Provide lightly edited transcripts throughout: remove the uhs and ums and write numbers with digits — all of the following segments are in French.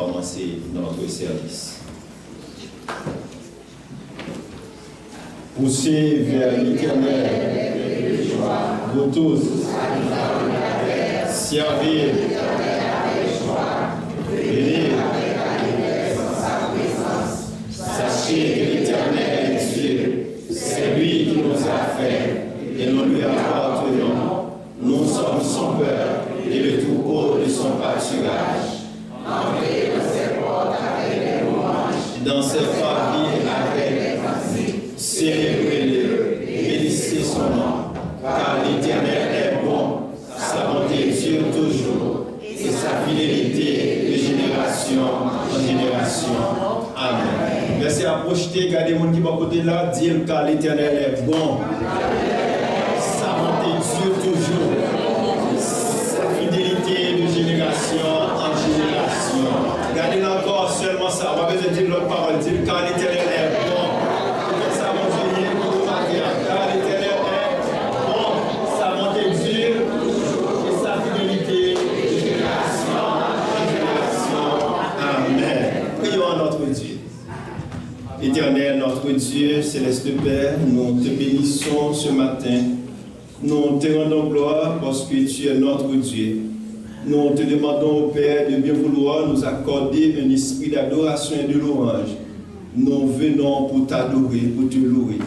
commencer notre service. Poussez vers l'Éternel, vous tous, servez, venez, sachez que l'Éternel est Dieu, c'est lui qui nous a fait, et nous lui appartenons. Nous sommes son peuple et le troupeau de son pâturage. Entrez dans ses portes avec les louanges, dans ses familles avec les cantiques. Célébrez-le, bénissez son nom, car l'Éternel est bon, sa bonté dure toujours, et sa fidélité de génération en génération. Amen. Merci à projeter, regardez mon qui va côté là, dire car l'Éternel est bon. Sa bonté dure toujours, sa fidélité de génération en génération. Regardez là encore seulement ça, on va besoin de dire l'autre parole, dire car l'Éternel est bon. Sa bonté dure, car l'Éternel est bon, sa bonté dure et sa fidélité de génération en génération. Amen. Prions à notre Dieu. Éternel, notre Dieu, céleste Père, nous te bénissons ce matin. Nous te rendons gloire parce que tu es notre Dieu. Nous te demandons au Père de bien vouloir nous accorder un esprit d'adoration et de louange. Nous venons pour t'adorer, pour te louer.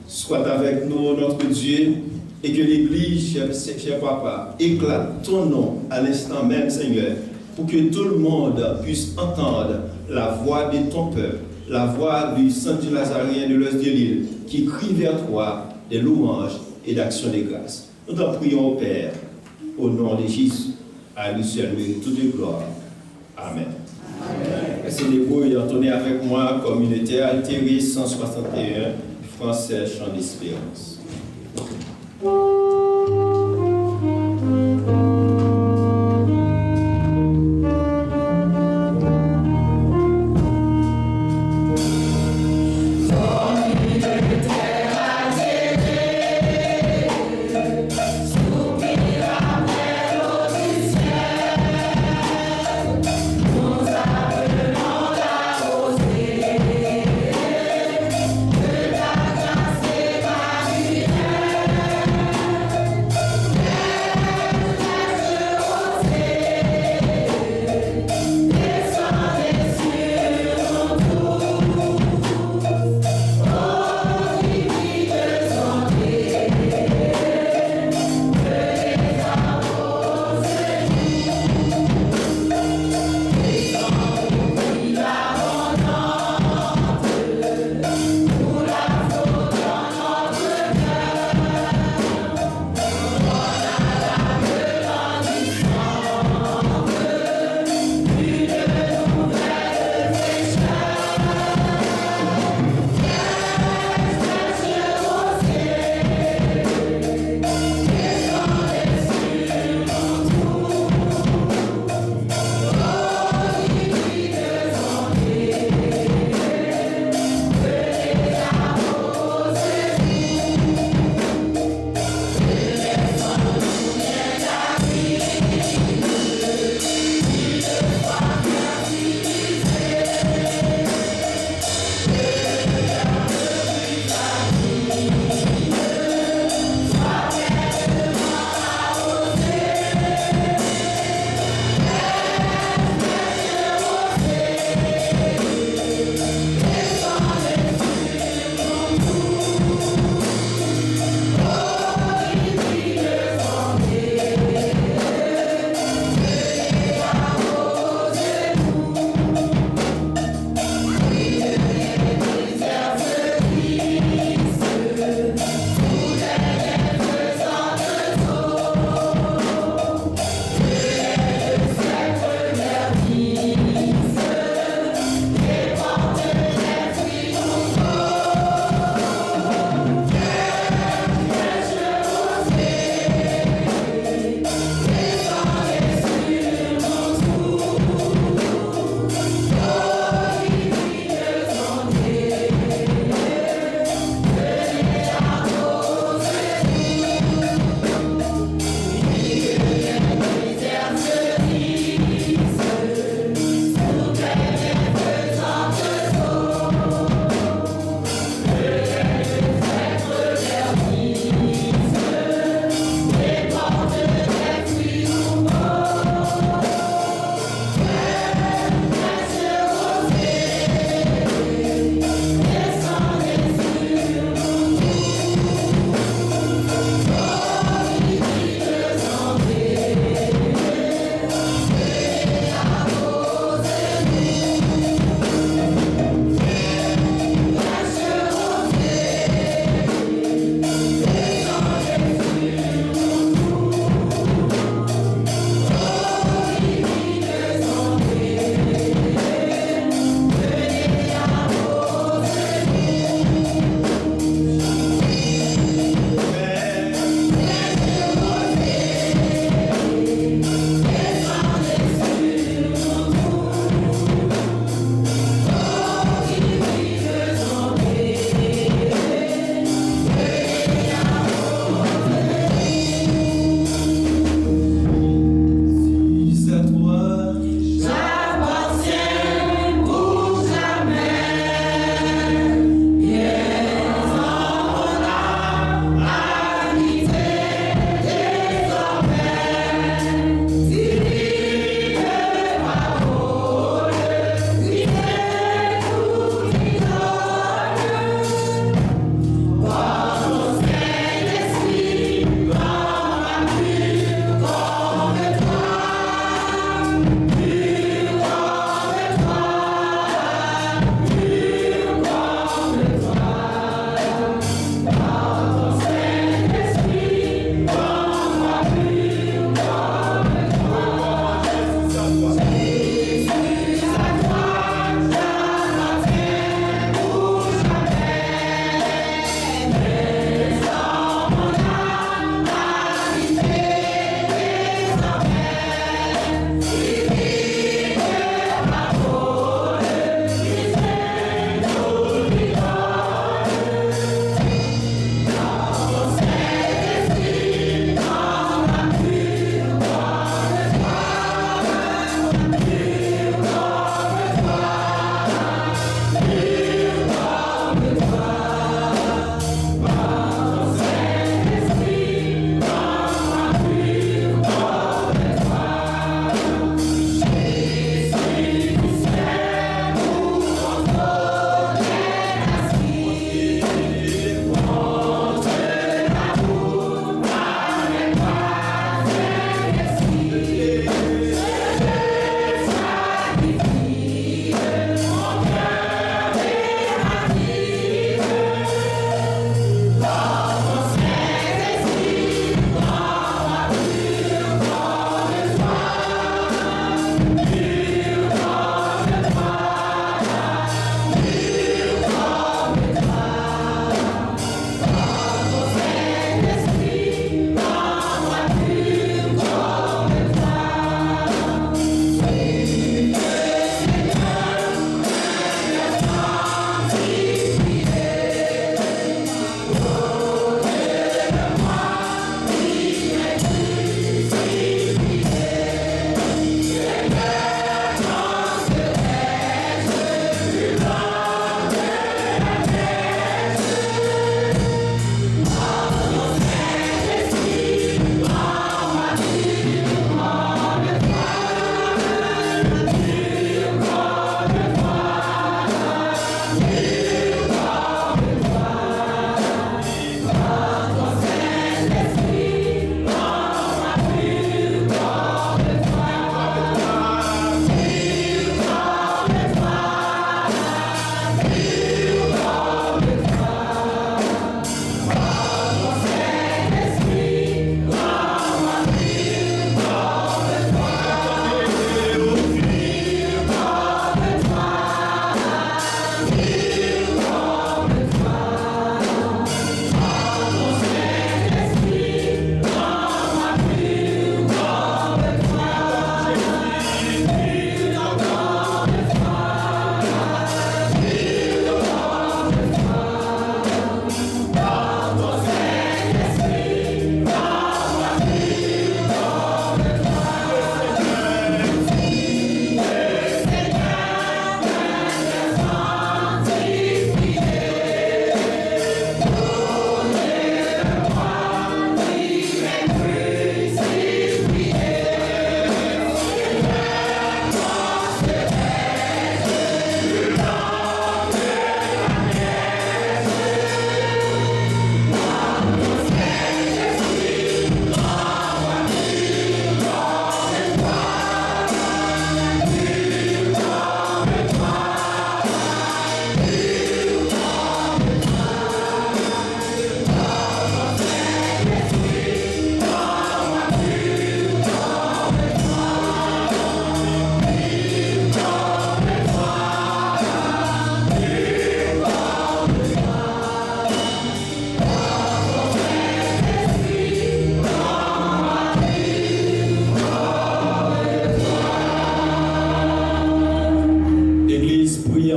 Sois avec nous, notre Dieu, et que l'Église, cher Papa, éclate ton nom à l'instant même, Seigneur, pour que tout le monde puisse entendre la voix de ton peuple, la voix du Saint du Nazarien de l'Ouest de l'île, qui crie vers toi des louanges et d'actions de grâce. Nous t'en prions, Père, au nom de Jésus, à lui seul mérite toute gloire. Amen. Merci les brouilles, entonnez avec moi, communauté altérée 161, français, chant d'espérance. Marie.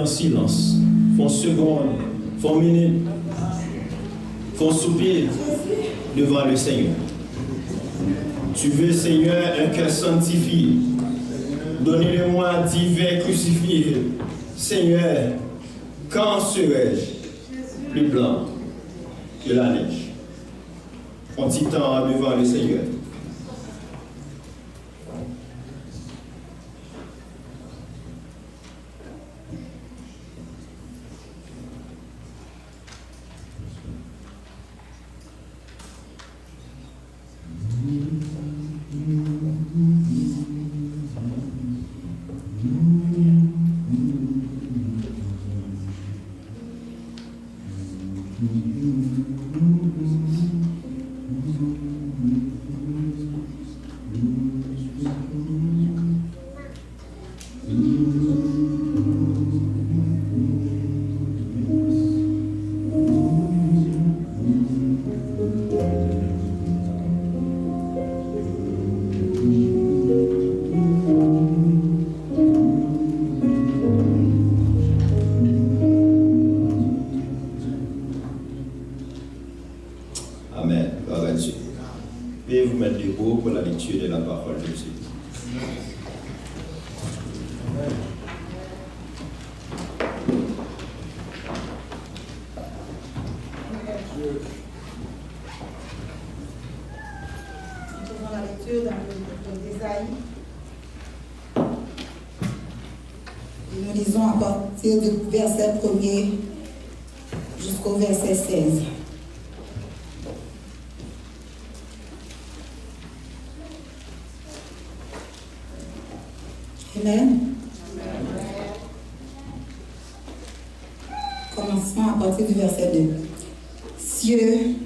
en silence, font secondes, font minutes, font soupir devant le Seigneur. Tu veux, Seigneur, un cœur sanctifié. Donnez-le-moi divin crucifié. Seigneur, quand serai-je plus blanc que la neige? Prends-tu temps devant le Seigneur? Amen. Gloire à Dieu. Veuillez vous mettre debout pour la lecture de la parole de Dieu. Nous faisons la lecture dans le livre d'Ésaïe. Et nous lisons à partir du verset 1er jusqu'au verset 16. Amen. Commençons à partir du verset 2. Cieux,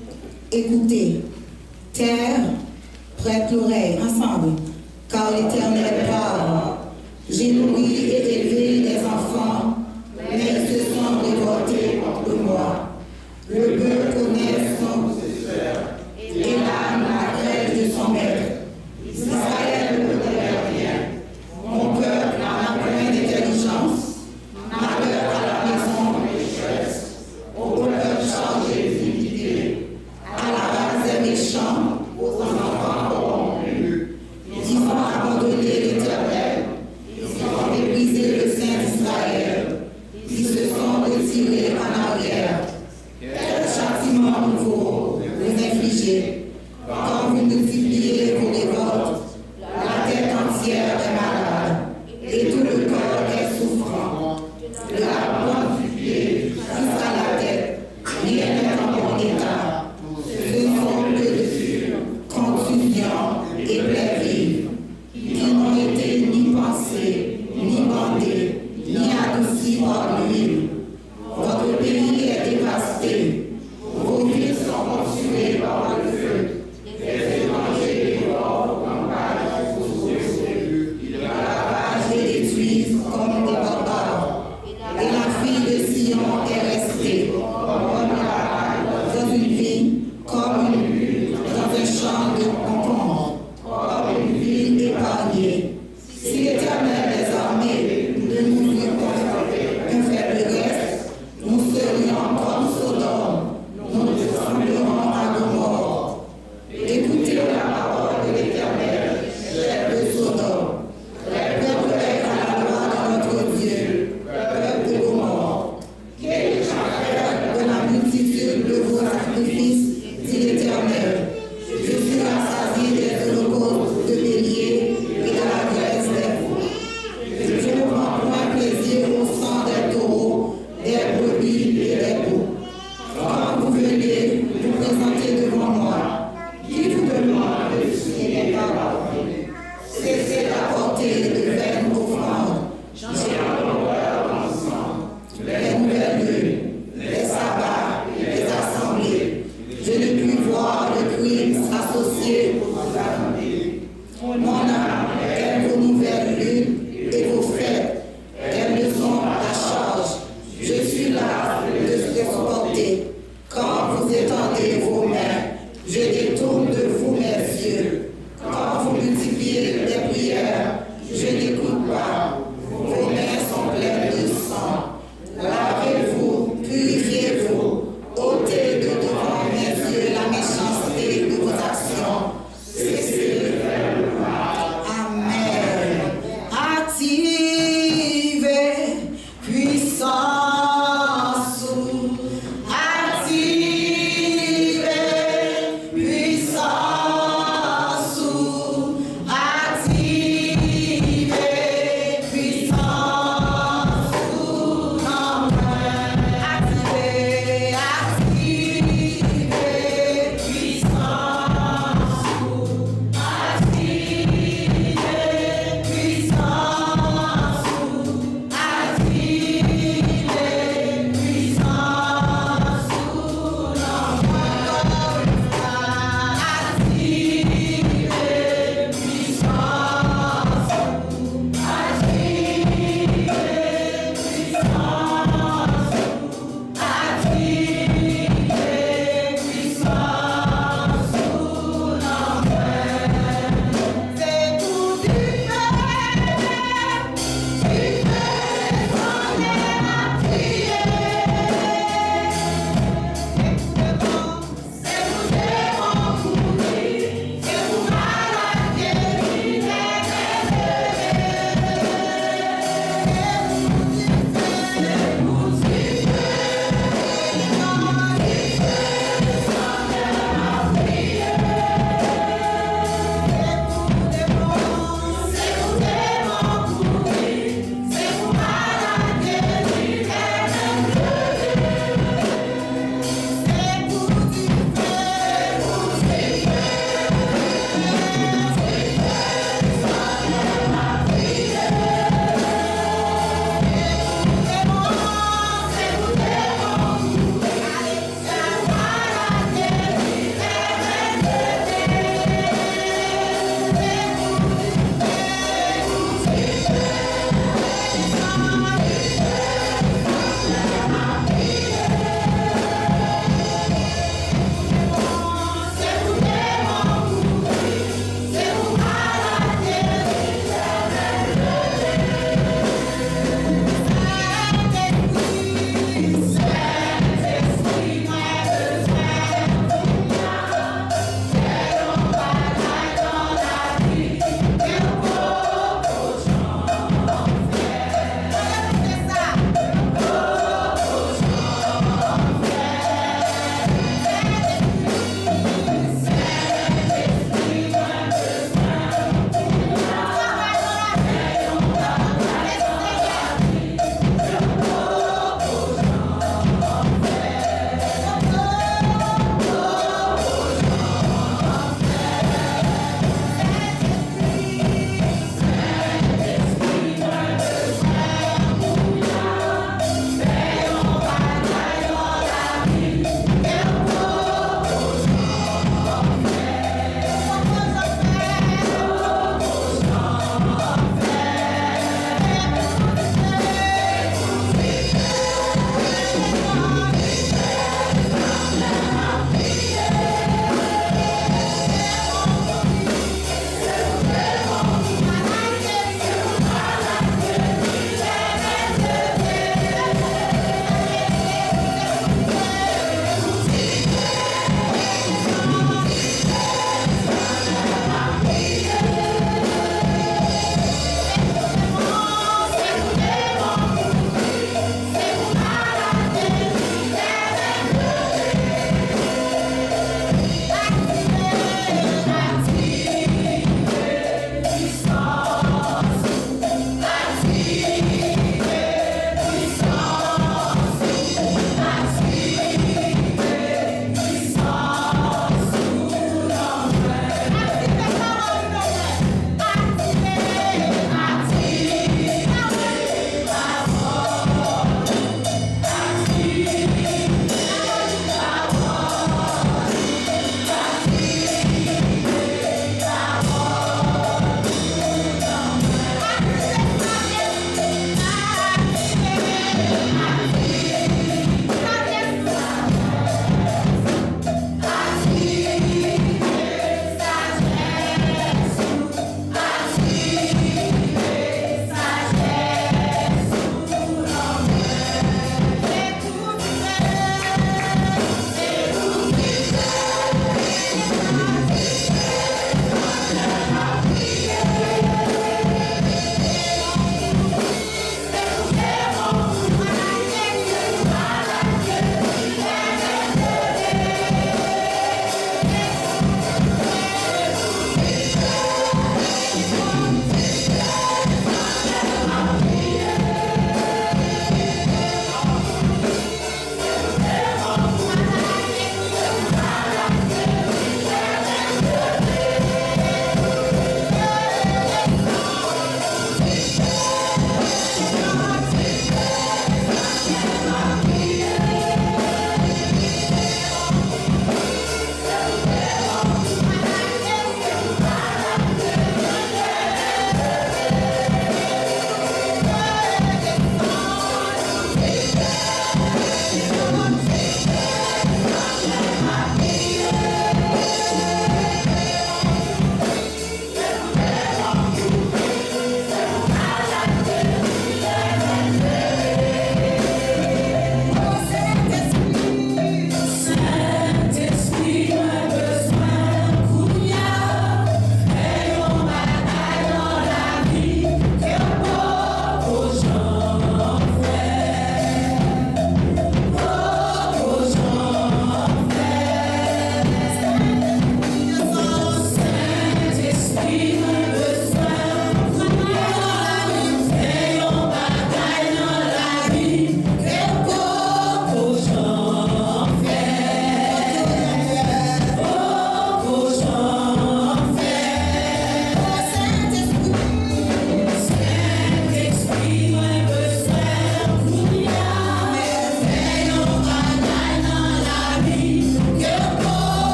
écoutez. Terre, prête l'oreille, ensemble. Car l'Éternel parle. J'ai nourri et élevé les enfants, mais ils se sont révoltés contre moi. Le bœuf connaît son possesseur, et l'âne la crève de son maître. Israël ne connaît rien. Mon peuple n'a point d'intelligence, malheur à la maison de richesse, au peuple chargé d'iniquité, à la base des méchants, aux enfants corrompus. Ils ont abandonné l'Éternel, ils ont méprisé le Saint d'Israël, ils se sont retirés en arrière. Quel châtiment nouveau vous infligez, quand vous multipliez vos révoltes, la tête entière est malade, et tout le corps est souffrant. De la pointe du pied jusqu'à la tête, rien n'est en bon état. Ce sont que de contusions et plaies vives, qui n'ont été ni pensées, ni bandées, ni adoucies par l'huile. Votre pays est dévasté, vos villes sont consumées par le feu. Les étrangers dévorent vos campagnes sous vos yeux. Ils ravagent et détruisent comme des barbares. Et la fille de Sion est restée dans une vigne, comme une bulle dans un champ de concombre, comme une ville épargnée. Si l'Éternel des armées ne nous eût pas un faible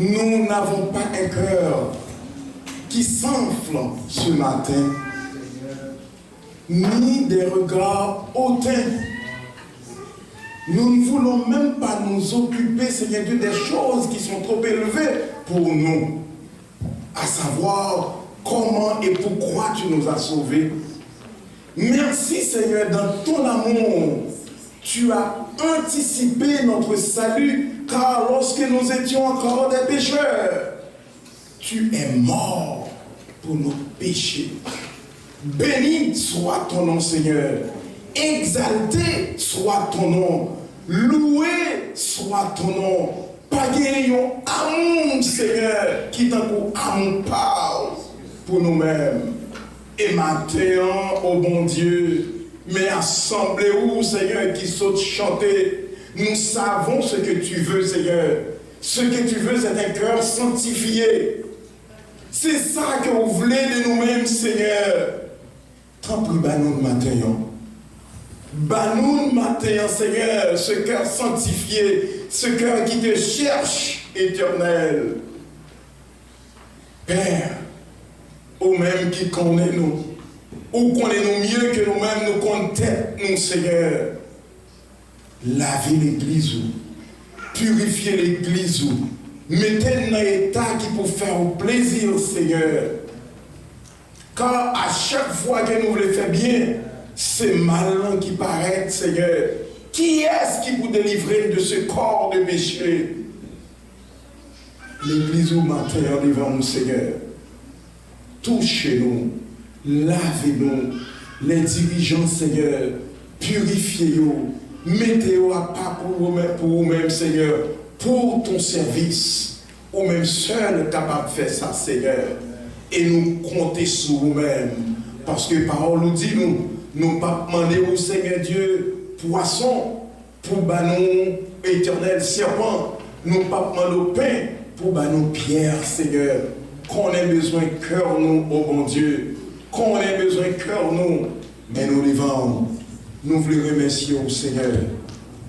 nous n'avons pas un cœur qui s'enfle ce matin, ni des regards hautains. Nous ne voulons même pas nous occuper, Seigneur Dieu, des choses qui sont trop élevées pour nous, à savoir comment et pourquoi tu nous as sauvés. Merci, Seigneur, dans ton amour, tu as anticipé notre salut, car lorsque nous étions encore des pécheurs, tu es mort pour nos péchés. Béni soit ton nom, Seigneur. Exalté soit ton nom. Loué soit ton nom. Pagayons amour, Seigneur, qui t'en amour parle pour nous-mêmes. Et maintenant, ô bon Dieu, mais assemblez-vous, Seigneur, qui saute chanter. Nous savons ce que tu veux, Seigneur. Ce que tu veux, c'est un cœur sanctifié. C'est ça que vous voulez de nous-mêmes, Seigneur. Tant pis, nous matin. Nous matin, Seigneur, ce cœur sanctifié, ce cœur qui te cherche, éternel. Père, ou même qui connaît nous, ou connaît-nous mieux que nous-mêmes, nous connaît nous, Seigneur. Lavez l'église, purifiez l'église, mettez dans l'état qui peut faire plaisir, Seigneur. Car à chaque fois que nous voulons faire bien, c'est malin qui paraît, Seigneur. Qui est-ce qui vous délivrer de ce corps de péché? L'église au matin devant nous, Seigneur. Touchez-nous, lavez-nous, les dirigeants, Seigneur, purifiez-nous, mettez-vous à part pour vous-même, Seigneur, pour ton service, ou même seul capable de faire ça, Seigneur. Et nous comptons sur vous-même, parce que parole nous dit, nous pas demander au Seigneur Dieu, poisson, pour nous, éternel serpent, nous pas demander au pain, pour nous, pierre, Seigneur. Qu'on ait besoin de cœur, nous, oh bon Dieu. Qu'on ait besoin de cœur, nous. Mais nous devons, nous voulons remercier au Seigneur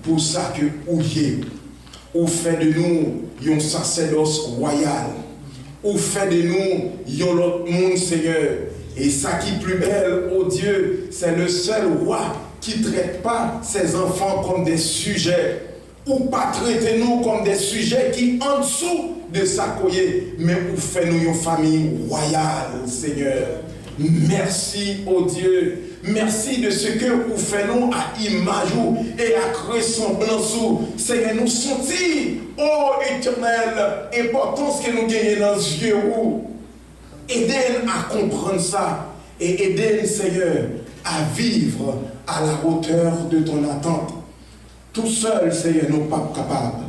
pour ça que vous fait de nous un sacerdoce royal. Vous fait de nous un autre monde, Seigneur. Et ça qui est plus belle, oh Dieu, c'est le seul roi qui ne traite pas ses enfants comme des sujets. Ou pas traiter nous comme des sujets qui en dessous de sa coyer, mais vous faites nous une famille royale, Seigneur. Merci, oh Dieu. Merci de ce que vous faites nous à image et à ressemblance. Seigneur, nous sentir, oh éternel, importance que nous gagnons dans les yeux. Aidez-nous à comprendre ça et aidez-nous, Seigneur, à vivre à la hauteur de ton attente. Tout seul, Seigneur, nous ne sommes pas capables.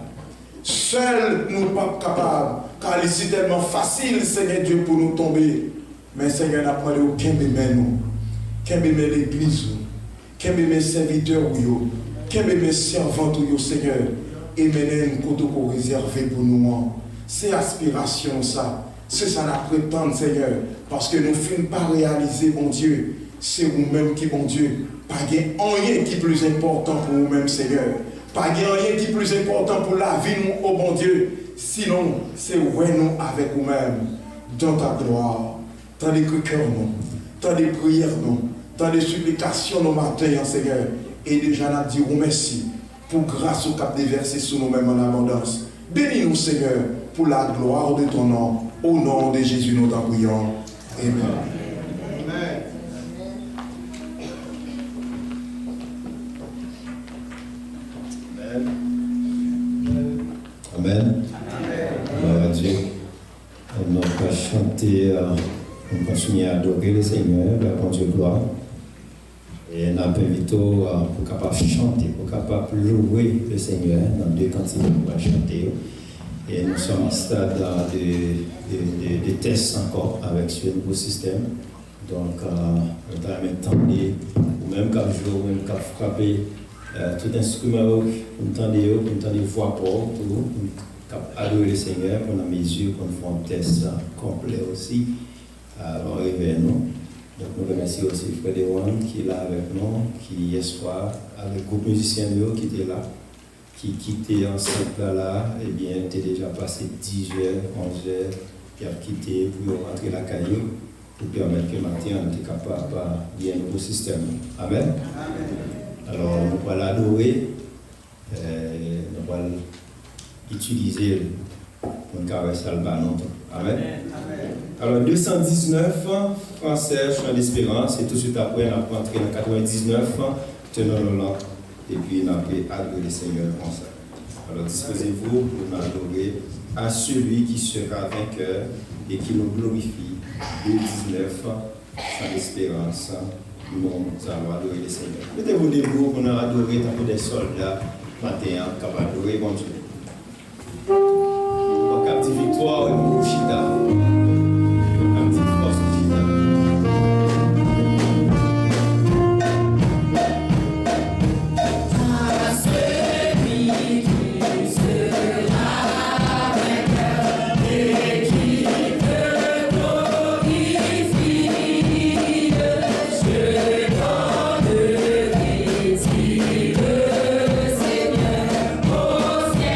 Seul, nous ne sommes pas capables. Car c'est tellement facile, Seigneur Dieu, pour nous tomber. Mais Seigneur, nous avons demandé au Kembémé nous. Kembémé l'église. Kembémé serviteurs, Kembémé servants, Seigneur. Et maintenant, nous réservé pour nous. C'est aspiration, ça. C'est ça la prétendre, Seigneur. Parce que nous ne finissons pas réaliser, mon Dieu. C'est vous-même qui, mon Dieu. Pas rien qui est plus important pour vous-même, Seigneur. Pas rien qui est plus important pour la vie, nous, oh bon Dieu. Sinon, c'est ouais, nous, avec vous-même, dans ta gloire. Dans les cœurs, nous. Dans les prières, nous. Dans les supplications, nos matins, Seigneur. Et déjà, nous disons merci pour grâce au cap déversé sur nous-mêmes en abondance. Bénis-nous, Seigneur, pour la gloire de ton nom. Au nom de Jésus, nous t'en prions. Amen. Amen. Gloire à Dieu. On va chanter, on continue à adorer le Seigneur, la bonne Dieu gloire. Et on a invité pour capable chanter, pour capable louer le Seigneur dans deux cantiques pour chanter. Et nous sommes en stade de tests encore avec ce nouveau système. Donc, on va maintenant, ou même cap jouer, ou même cap frapper. Tout instrument, pour entendre voix pour adorer le Seigneur, pour la mesure qu'on fait un test complet aussi, avant d'arriver nous. Donc nous remercions aussi Frère Dewan qui est là avec nous, qui hier soir, avec le groupe musicien qui était là. qui quittait en ce plat-là, eh bien, tu déjà passé 10 heures, 11 heures, qui a quitté pour rentrer la caillou, pour permettre que matin, on était capable de bien nouveau système. Amen. Alors, nous allons l'adorer, nous allons l'utiliser pour nous caresser le ballon. Amen. Alors, 219, français, chant d'espérance, et tout de suite après, on a entré dans 99, tenons nos langues, et puis on a adorer le Seigneur comme ça. Alors, disposez-vous pour nous adorer à celui qui sera vainqueur et qui nous glorifie. 219, chant d'espérance, nous allons adorer le Seigneur. Mettez-vous debout pour nous adorer tant que des soldats, matin, capables d'adorer bon Dieu. Pour capter victoire et pour Chita. Seigneur, au ciel.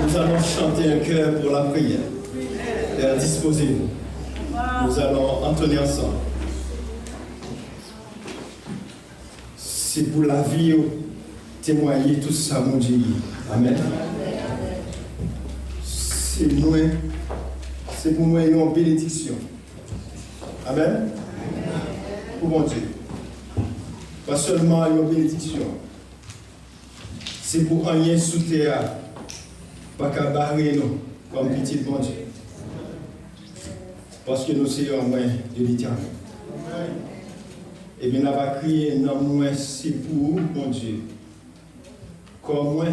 Nous allons chanter un chœur pour la prière. Et disposez-vous. Nous allons entonner ensemble. C'est pour la vie, témoigner tout ça, mon Dieu. Amen. C'est pour moi une bénédiction. Amen. Pour mon Dieu. Pas seulement une bénédiction. C'est pour un lien sous terre. Pas qu'à barrer nous, comme petit bon Dieu. Parce que nous sommes moins de l'Éternel. Et bien, on va crier, non, moi, c'est pour bon Dieu. Comme moi,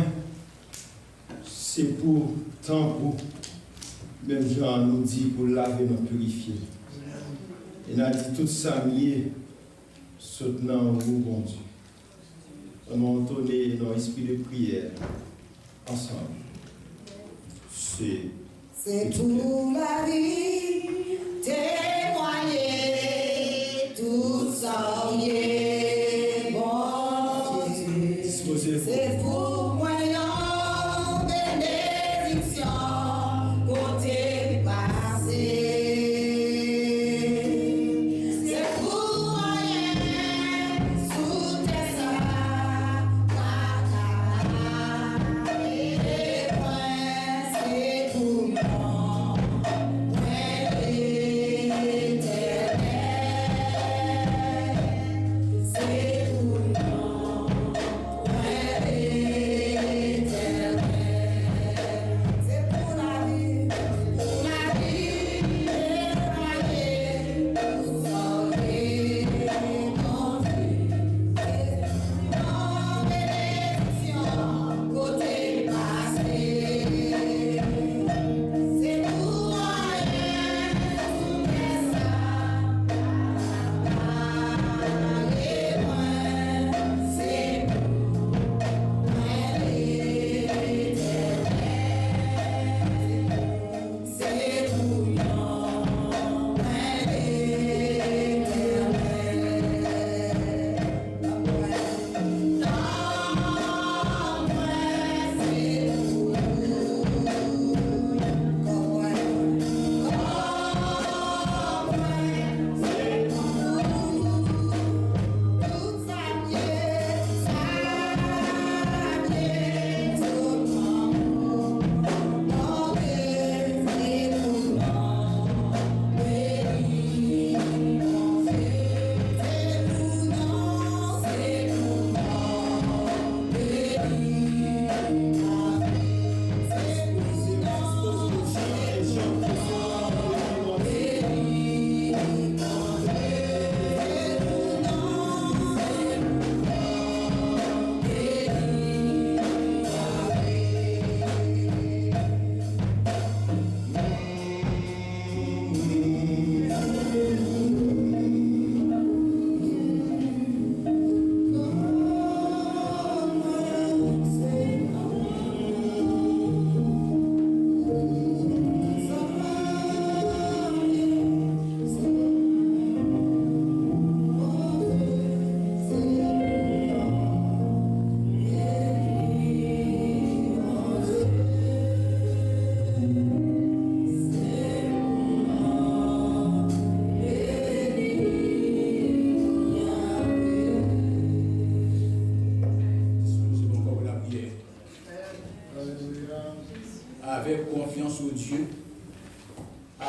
c'est pour tant pour. Même Jean nous dit pour laver, nous purifier. Et nous a dit tout ça mieux, soutenant vous, bon Dieu. On a entonné dans l'esprit de prière ensemble. C'est pour la vie, témoigner, tout ça y est, bon Dieu. C'est pour moi une bénédiction, côté passé. C'est pour rien, sous tes c'est pour moi.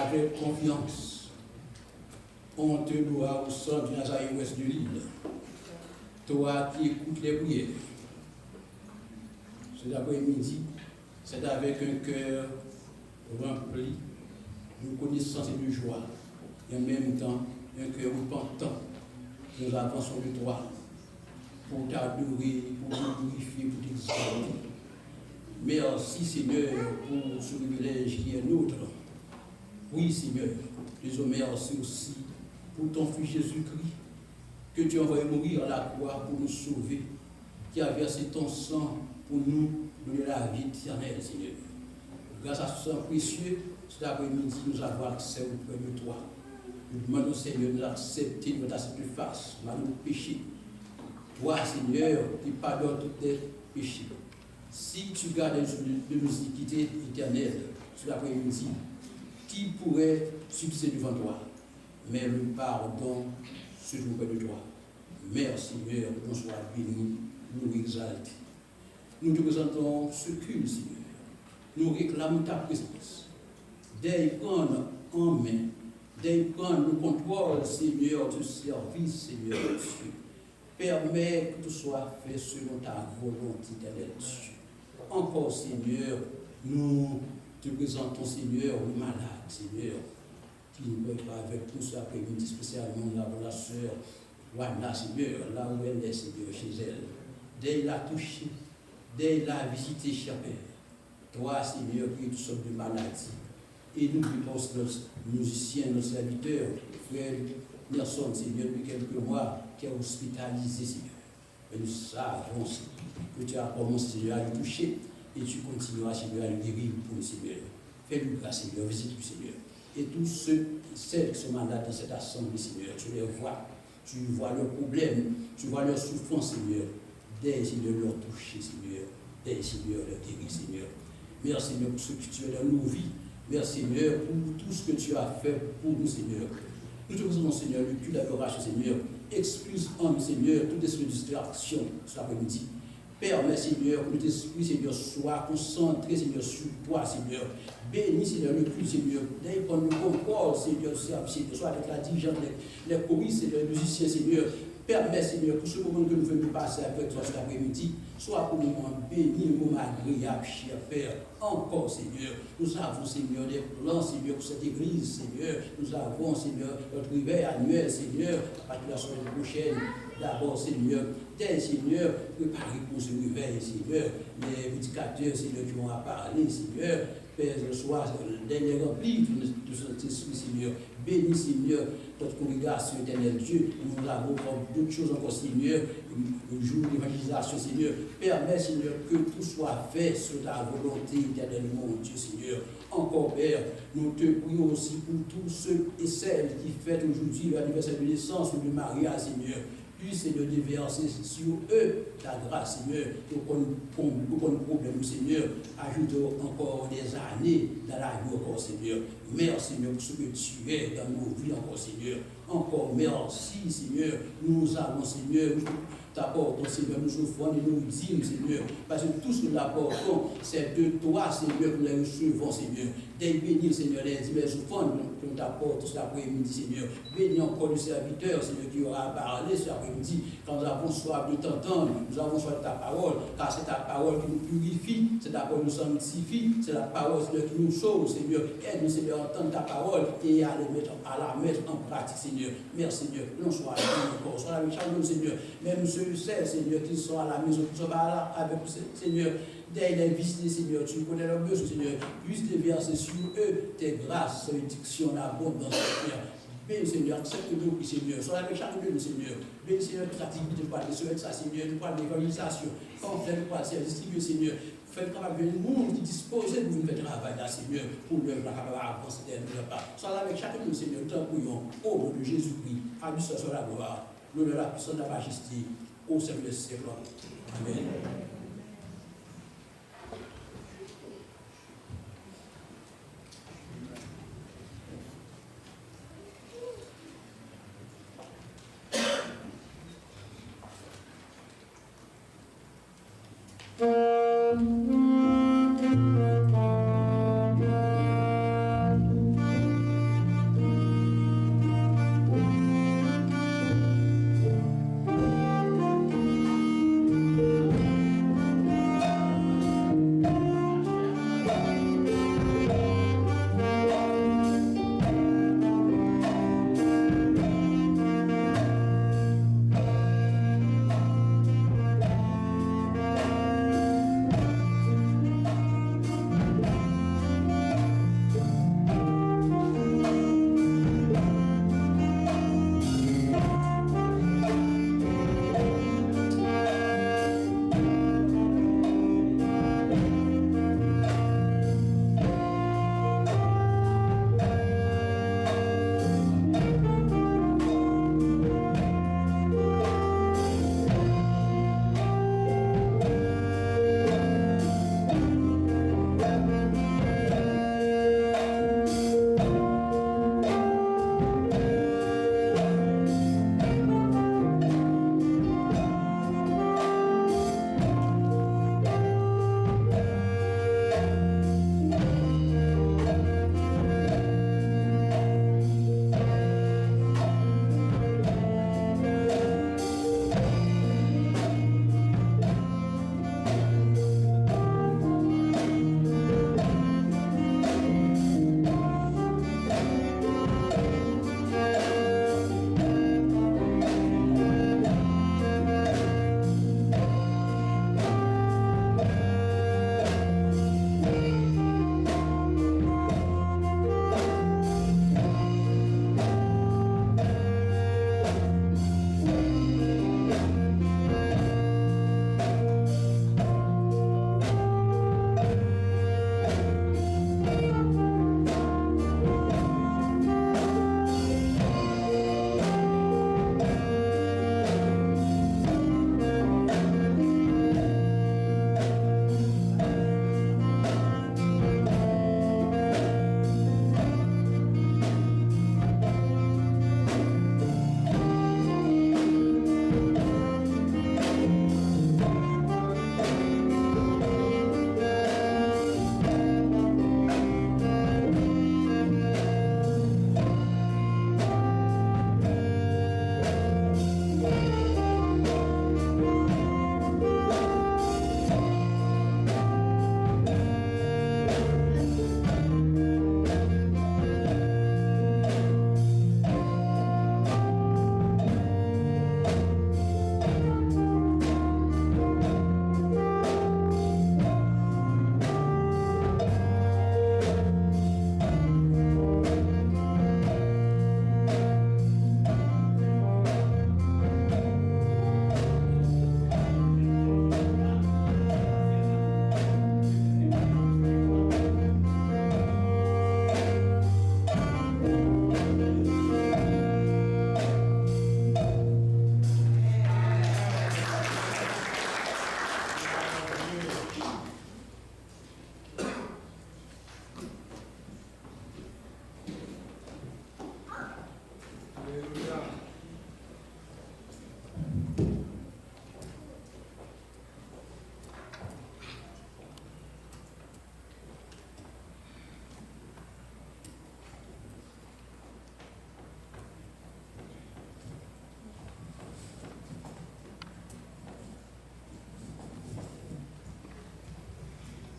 avec confiance, on te loue au centre du Nazareth ouest de l'île. Toi qui écoutes les prières, cet après-midi, c'est avec un cœur rempli de connaissance et de joie, et en même temps, un cœur repentant. Nous avançons de toi pour t'adorer, pour te glorifier, pour t'exalter. Merci Seigneur pour ce privilège qui est nôtre. Oui Seigneur, je te remercie aussi pour ton Fils Jésus-Christ que tu as envoyé mourir à la croix pour nous sauver, qui a versé ton sang pour nous donner la vie éternelle Seigneur. Grâce à ce sang précieux, cet après-midi nous avons accès auprès de toi. Nous demandons Seigneur de l'accepter de ta sainte face, malgré nos péchés. Toi Seigneur qui pardonne tous tes péchés. Si tu gardes de nos iniquités éternelles cet après-midi, qui pourrait subsister devant toi? Mais le pardon se trouve près de toi. Merci Seigneur, que nous sois bénis, nous exaltés. Nous te présentons ce culte, Seigneur. Nous réclamons ta présence. Dès prendre en main, dès prendre le contrôle, Seigneur, du service, Seigneur Dieu. Permets que tout soit fait selon ta volonté, éternelle Dieu. Encore, Seigneur, nous te présentons, Seigneur, les malades, Seigneur, qui ne peuvent pas avec nous cet après-midi, spécialement nous avons la sœur Wanda, Seigneur, là où elle est, Seigneur, chez elle. Dès il a touché, dès il a visité, cher Père, toi, Seigneur, qui es toutes sortes de maladies. Et nous prions aussi nos musiciens, nos serviteurs, frère Nelson, Seigneur, depuis quelques mois, qui est hospitalisé, Seigneur. Et nous savons que tu as commencé, Seigneur, à le toucher et tu continueras, Seigneur, à le guérir pour nous, Seigneur. Fais-lui grâce, Seigneur, visite-lui, Seigneur. Et tous ceux et celles qui sont malades dans cette assemblée, Seigneur, tu les vois. Tu vois leurs problèmes, tu vois leurs souffrances, Seigneur. Dès, Seigneur, leur toucher, Seigneur. Dès, Seigneur, leur guérir, Seigneur. Merci, Seigneur, pour ce que tu as dans nos vies. Merci, Seigneur, pour tout ce que tu as fait pour nous, Seigneur. Nous te présentons, Seigneur, le culte d'adoration, Seigneur. Excuse en nous, Seigneur, toute esprit de distraction cet après-midi. Permets, Seigneur, que notre esprit, Seigneur, soit concentré, Seigneur, sur toi, Seigneur. Bénis, Seigneur, le culte, Seigneur. Dès qu'on nous concorde, Seigneur, Seigneur, soit avec la dirigeante, les choristes, Seigneur, les musiciens, Seigneur. Permets, Seigneur, pour ce moment que nous venons passer avec toi cet après-midi, soit pour nous béni, un moment agréable, cher Père. Encore, Seigneur, nous avons, Seigneur, des plans, Seigneur, pour cette église, Seigneur. Nous avons, Seigneur, notre réveil annuel, Seigneur, à partir de la semaine prochaine. D'abord, Seigneur, dès, Seigneur, préparez pour ce réveil, Seigneur. Les prédicateurs, Seigneur, qui vont parler, Seigneur. Père, ce soir, dernier rempli de cet esprit, Seigneur. Bénis, Seigneur, notre congrégation, éternel Dieu. Nous avons d'autres choses encore, Seigneur. Le jour d'évangélisation, Seigneur. Permets, Seigneur, que tout soit fait sur ta volonté, éternel mon Dieu, Seigneur. Encore, Père, nous te prions aussi pour tous ceux et celles qui fêtent aujourd'hui l'anniversaire de naissance ou de mariage, Seigneur. Puis, Seigneur, déverser sur eux ta grâce, Seigneur, pour qu'on problème, Seigneur, ajoute encore des années dans la vie encore, Seigneur. Merci, Seigneur, pour ce que tu es dans nos vies encore, Seigneur. Encore merci, Seigneur. Nous avons, Seigneur, t'apportons, Seigneur, nous offrons et nous dîmes, Seigneur. Parce que tout ce que nous apportons, c'est de toi, Seigneur, que nous les recevons, Seigneur. Dès bénir, Seigneur, les divers offrandes que nous t'apportons cet après-midi, Seigneur. Bénis encore le serviteur, Seigneur, qui aura parlé cet après-midi. Quand nous avons soif de t'entendre, nous avons soif de ta parole, car c'est ta parole qui nous purifie, c'est ta parole qui nous sanctifie, c'est la parole, Seigneur, qui nous sauve, Seigneur. Aide-nous, Seigneur, à entendre ta parole et à la mettre en pratique, Seigneur. Merci, Seigneur. Que l'on soit encore, soit avec chacun, Seigneur. Même ceux, Seigneur, qui sont à la maison, qui sont là avec Seigneur. Dès les visités, Seigneur, tu connais leurs besoins, Seigneur. Puisse déverser sur eux tes grâces, bénédictions, l'abondance, Seigneur. Béni, Seigneur, accepte-nous, Seigneur. Sois avec chacun de nous, Seigneur. Béni, Seigneur, toute activité, nous parlons de ça, Seigneur. Nous parlons d'évangélisation. Quand on fait, nous parlons de distribuer, Seigneur. Faites capable de monde qui dispose pour nous faire travail là, Seigneur, pour nous capable d'avancer dans pas. Sois avec chacun de nous, Seigneur. Nous t'en prions. Au nom de Jésus-Christ. À lui seul soit la gloire. L'honneur, la puissance, la majesté. Au siècle des siècles. Amen.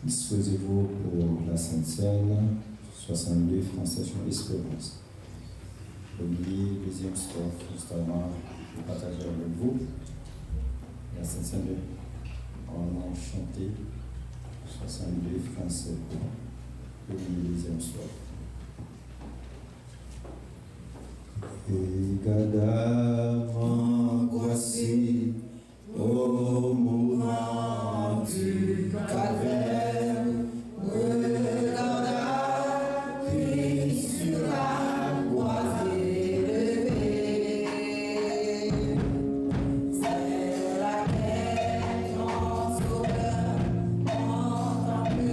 Disposez-vous pour la Sainte Seine, 62 Français sur l'Espérance. Premier, deuxième strophe, justement, je vais partager avec vous. La Sainte Seine, en chanté, 62 Français, premier, deuxième strophe. Et Gada m'angoissé au moment du calvaire, regarda Christ sur la croix élevée. C'est laquelle ton sauveur contemplé.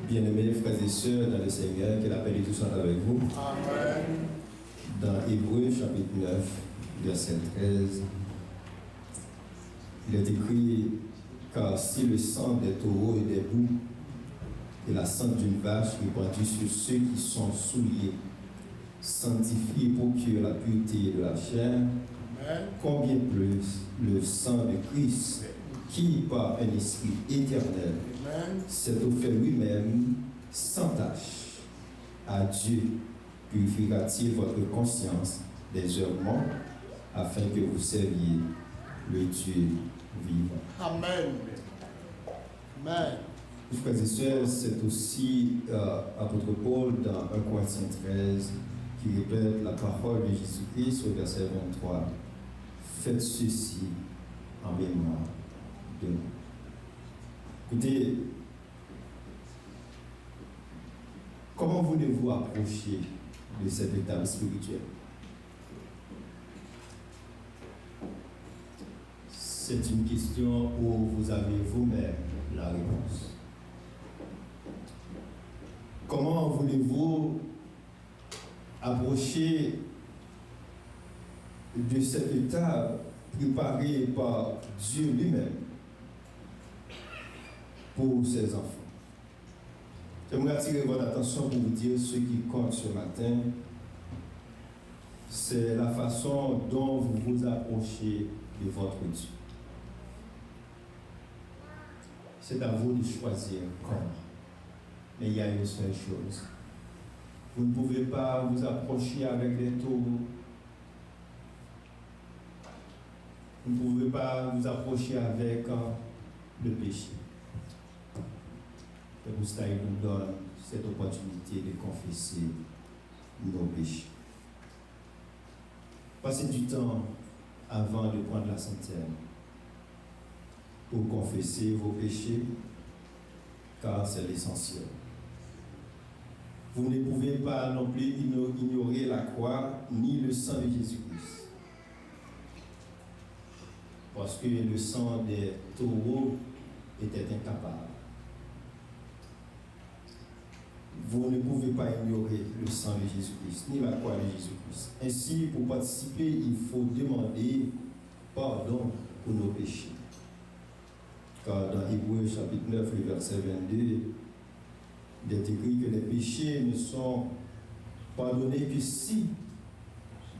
Bien-aimés frères et sœurs dans le Seigneur, que la paix de Dieu soit avec vous. Amen. Dans Hébreux chapitre 9, verset 13, il est écrit: car si le sang des taureaux et des boucs et la sang d'une vache répandue sur ceux qui sont souillés sanctifie et procure la pureté de la chair, Amen. combien plus le sang de Christ, qui par un esprit éternel Amen. s'est offert lui-même sans tache à Dieu, purifiera-t-il votre conscience des œuvres mortes, afin que vous serviez le Dieu vivant. Amen. Amen. Frères et sœurs, c'est aussi apôtre Paul dans 1 Corinthiens 13 qui répète la parole de Jésus-Christ au verset 23. Faites ceci en mémoire de nous. Écoutez, comment voulez-vous approcher de cette étape spirituelle? C'est une question où vous avez vous-même la réponse. Comment voulez-vous approcher de cette étape préparée par Dieu lui-même pour ses enfants? J'aimerais attirer votre attention pour vous dire ce qui compte ce matin. C'est la façon dont vous vous approchez de votre Dieu. C'est à vous de choisir comment. Mais il y a une seule chose. Vous ne pouvez pas vous approcher avec les taureaux. Vous ne pouvez pas vous approcher avec le péché. Le Goustaï nous donne cette opportunité de confesser nos péchés. Passez du temps avant de prendre la centaine pour confesser vos péchés, car c'est l'essentiel. Vous ne pouvez pas non plus ignorer la croix ni le sang de Jésus-Christ. Parce que le sang des taureaux était incapable. Vous ne pouvez pas ignorer le sang de Jésus-Christ, ni la croix de Jésus-Christ. Ainsi, pour participer, il faut demander pardon pour nos péchés. Car dans Hébreux chapitre 9, le verset 22, il est écrit que les péchés ne sont pardonnés que si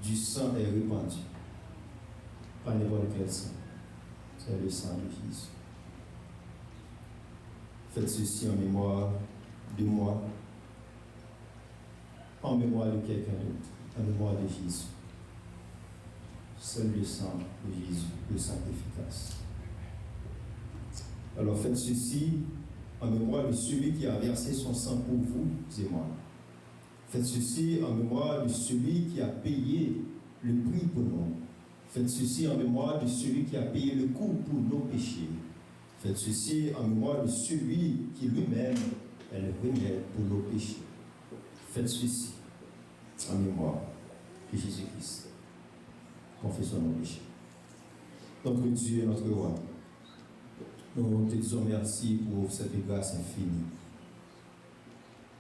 du sang est répandu. Pas n'importe quel sang. C'est le sang de Jésus. Faites ceci en mémoire de moi, en mémoire de quelqu'un d'autre, en mémoire de Jésus. Seul le sang de Jésus, le sang efficace. Alors faites ceci en mémoire de celui qui a versé son sang pour vous et moi. Faites ceci en mémoire de celui qui a payé le prix pour nous. Faites ceci en mémoire de celui qui a payé le coût pour nos péchés. Faites ceci en mémoire de celui qui lui-même est le remède pour nos péchés. Faites ceci en mémoire de Jésus-Christ. Confessons nos péchés. Notre Dieu et notre Roi, nous te disons merci pour cette grâce infinie.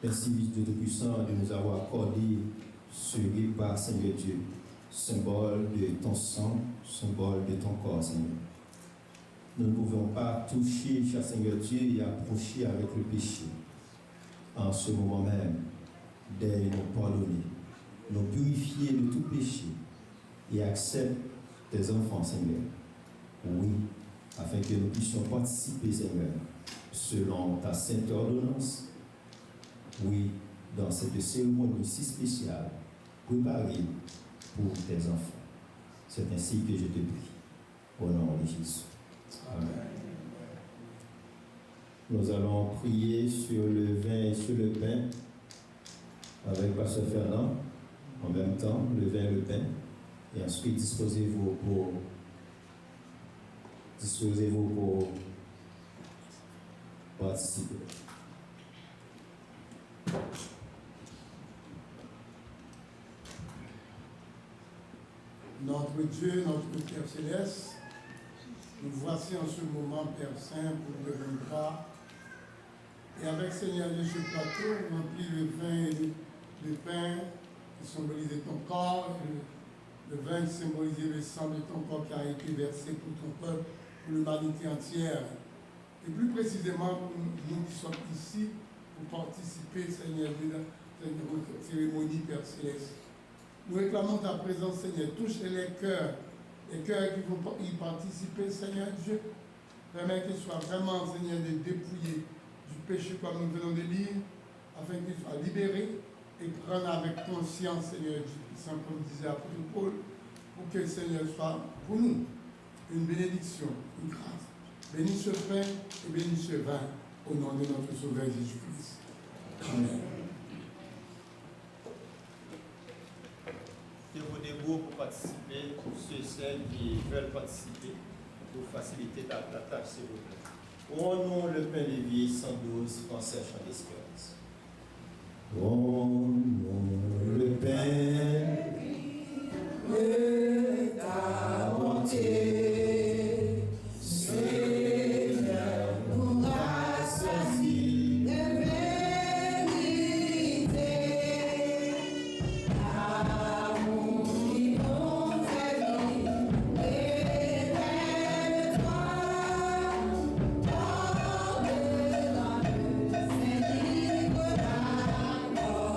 Merci, Dieu Tout-Puissant, de nous avoir accordé ce repas, Seigneur Dieu, symbole de ton sang, symbole de ton corps, Seigneur. Nous ne pouvons pas toucher, cher Seigneur Dieu, et approcher avec le péché. En ce moment même, daigne nous pardonner, nous purifier de tout péché et accepte tes enfants, Seigneur. Oui, afin que nous puissions participer, Seigneur, selon ta sainte ordonnance. Oui, dans cette cérémonie si spéciale, préparée pour tes enfants. C'est ainsi que je te prie. Au nom de Jésus. Amen. Nous allons prier sur le vin et sur le pain avec Pasteur Fernand. En même temps, le vin et le pain. Et ensuite, disposez-vous pour participer. Notre Dieu, notre Père Céleste, nous voici en ce moment, Père Saint, pour le repas. Et avec Seigneur Dieu, ce plateau, rempli le vin et le pain qui symbolisaient ton corps, et le vin qui symbolisait le sang de ton corps qui a été versé pour ton peuple, pour l'humanité entière. Et plus précisément, pour nous qui sommes ici, pour participer, Seigneur Dieu, dans cette cérémonie, Père Céleste. Nous réclamons ta présence, Seigneur. Touche les cœurs qui vont y participer, Seigneur Dieu. Permets qu'ils soient vraiment, Seigneur, dépouillés du péché comme nous venons de lire, afin qu'ils soient libérés et prendre avec conscience, Seigneur Dieu, comme disait l'apôtre Paul, pour que le Seigneur soit pour nous une bénédiction, une grâce. Bénis ce pain et bénis ce vin, au nom de notre Sauveur Jésus-Christ. Amen. Vous debout pour participer, pour ceux et celles qui veulent participer, pour faciliter la tâche, s'il vous plaît. Prenons le pain de vie 112, français, chant d'espérance. Prenons le pain de ta bonté, Seigneur, nous rassasie de vérité. Oh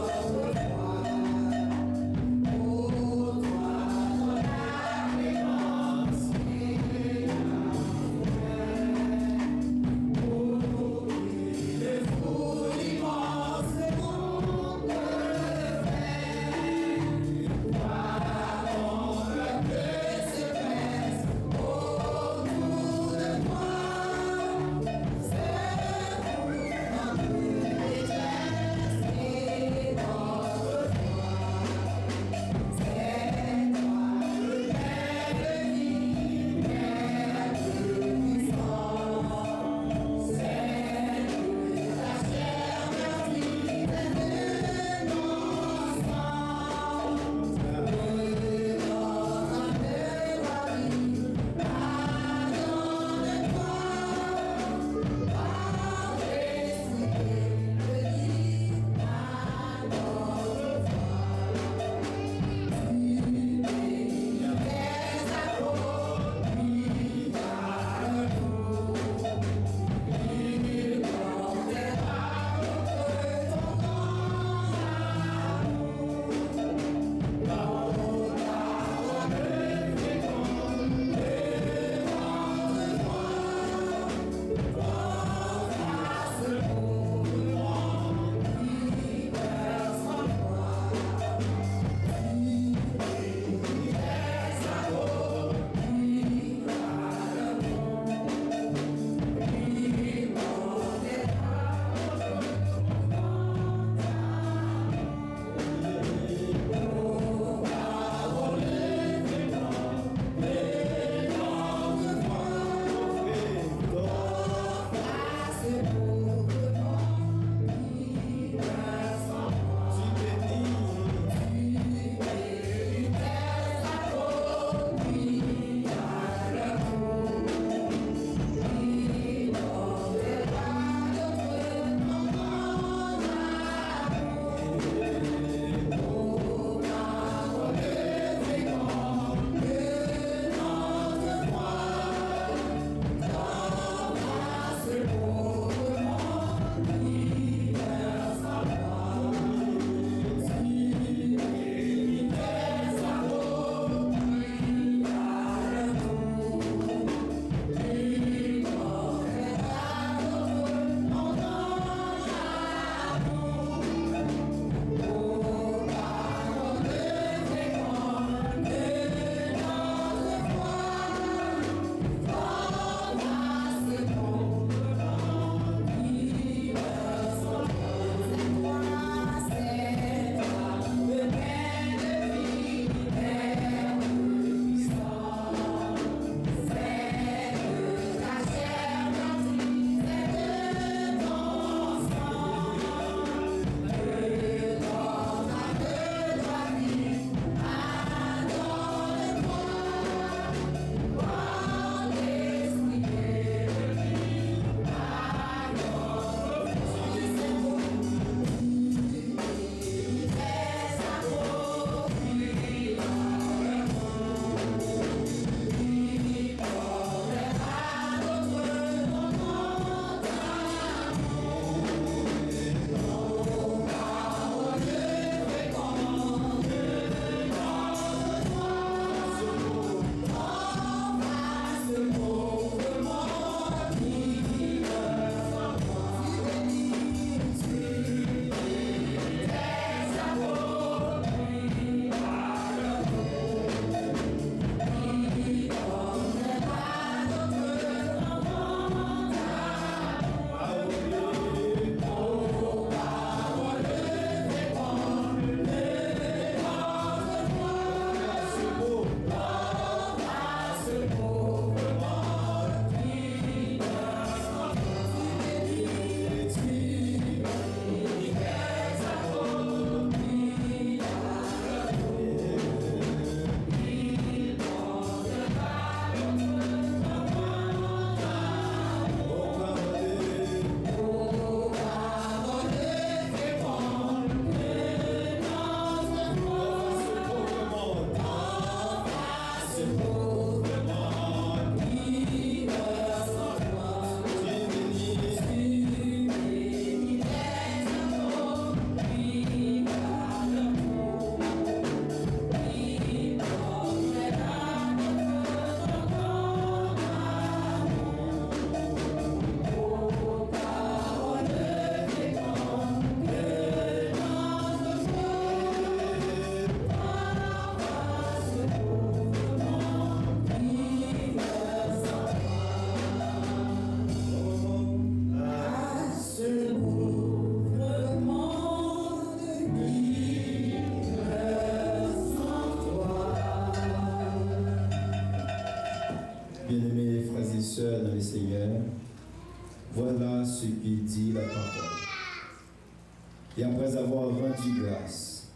Et après avoir rendu grâce,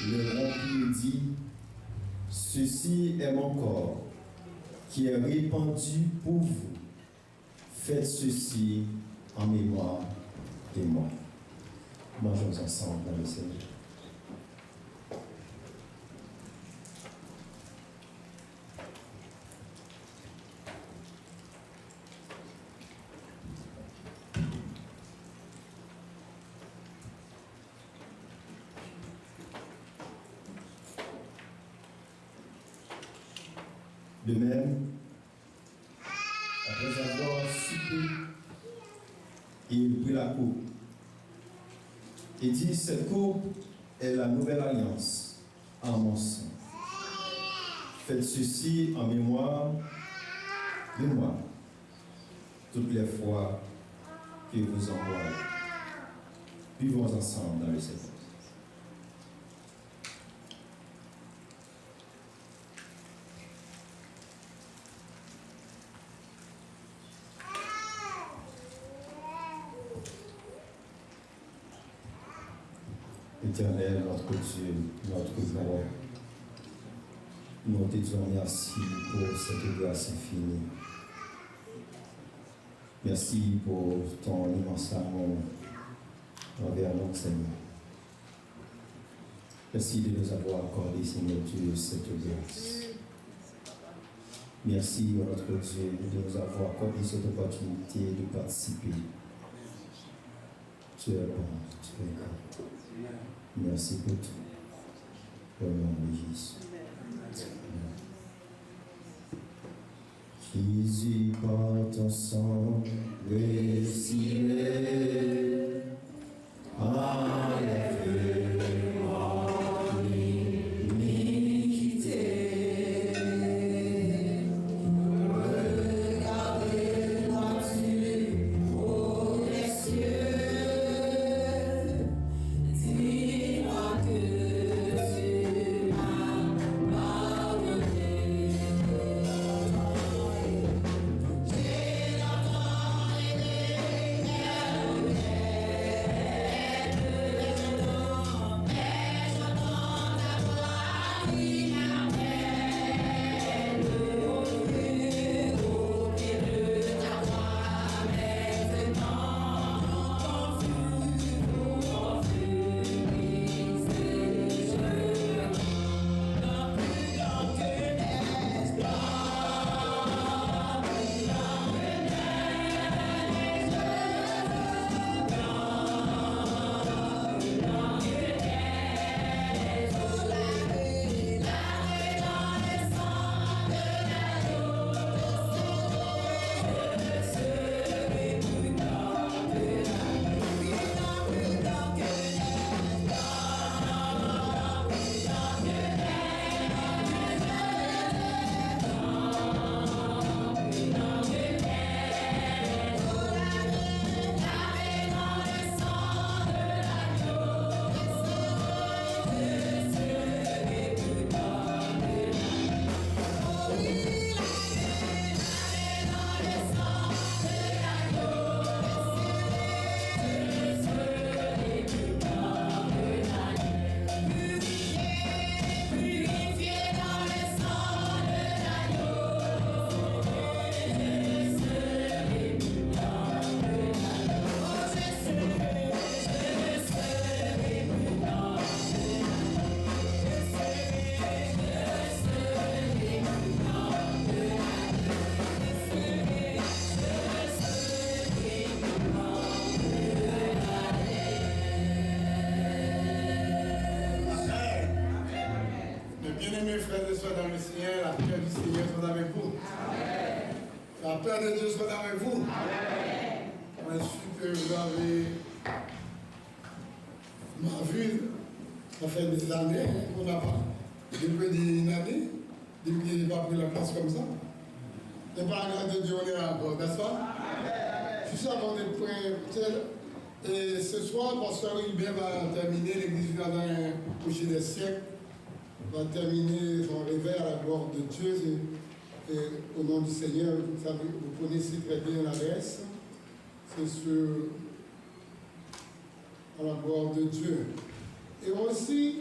le rompit dit, ceci est mon corps qui est répandu pour vous. Faites ceci en mémoire de moi. Mangeons ensemble dans le Seigneur. De même, après avoir soupé, il prit la coupe et dit, cette coupe est la nouvelle alliance en mon sang. Faites ceci en mémoire de moi, toutes les fois que vous en boirez. Vivons ensemble dans le Seigneur. Éternel, notre Dieu, notre roi, nous te disons merci pour cette grâce infinie. Merci pour ton immense amour envers nous, Seigneur. Merci de nous avoir accordé, Seigneur Dieu, cette grâce. Merci, notre Dieu, de nous avoir accordé cette opportunité de participer. Tu es bon, tu es grand. Merci pour tout. Au nom de Jésus. Jésus, par ton sang, retiré, enlève mon iniquité. Regarde-moi-tu, ô les cieux. La paix de Dieu soit avec vous. Je suis que vous avez ma vie, ça fait des années qu'on n'a pas. Depuis une année, depuis qu'il n'a pas pris la place comme ça. Et par la grâce de Dieu, on est là encore, n'est-ce pas? Juste avant de prendre, et ce soir, Pasteur Hubert va terminer l'église dans un coucher des siècles, va terminer son réveil à la gloire de Dieu. Et au nom du Seigneur, vous connaissez très bien l'adresse. C'est sur à la gloire de Dieu. Et aussi,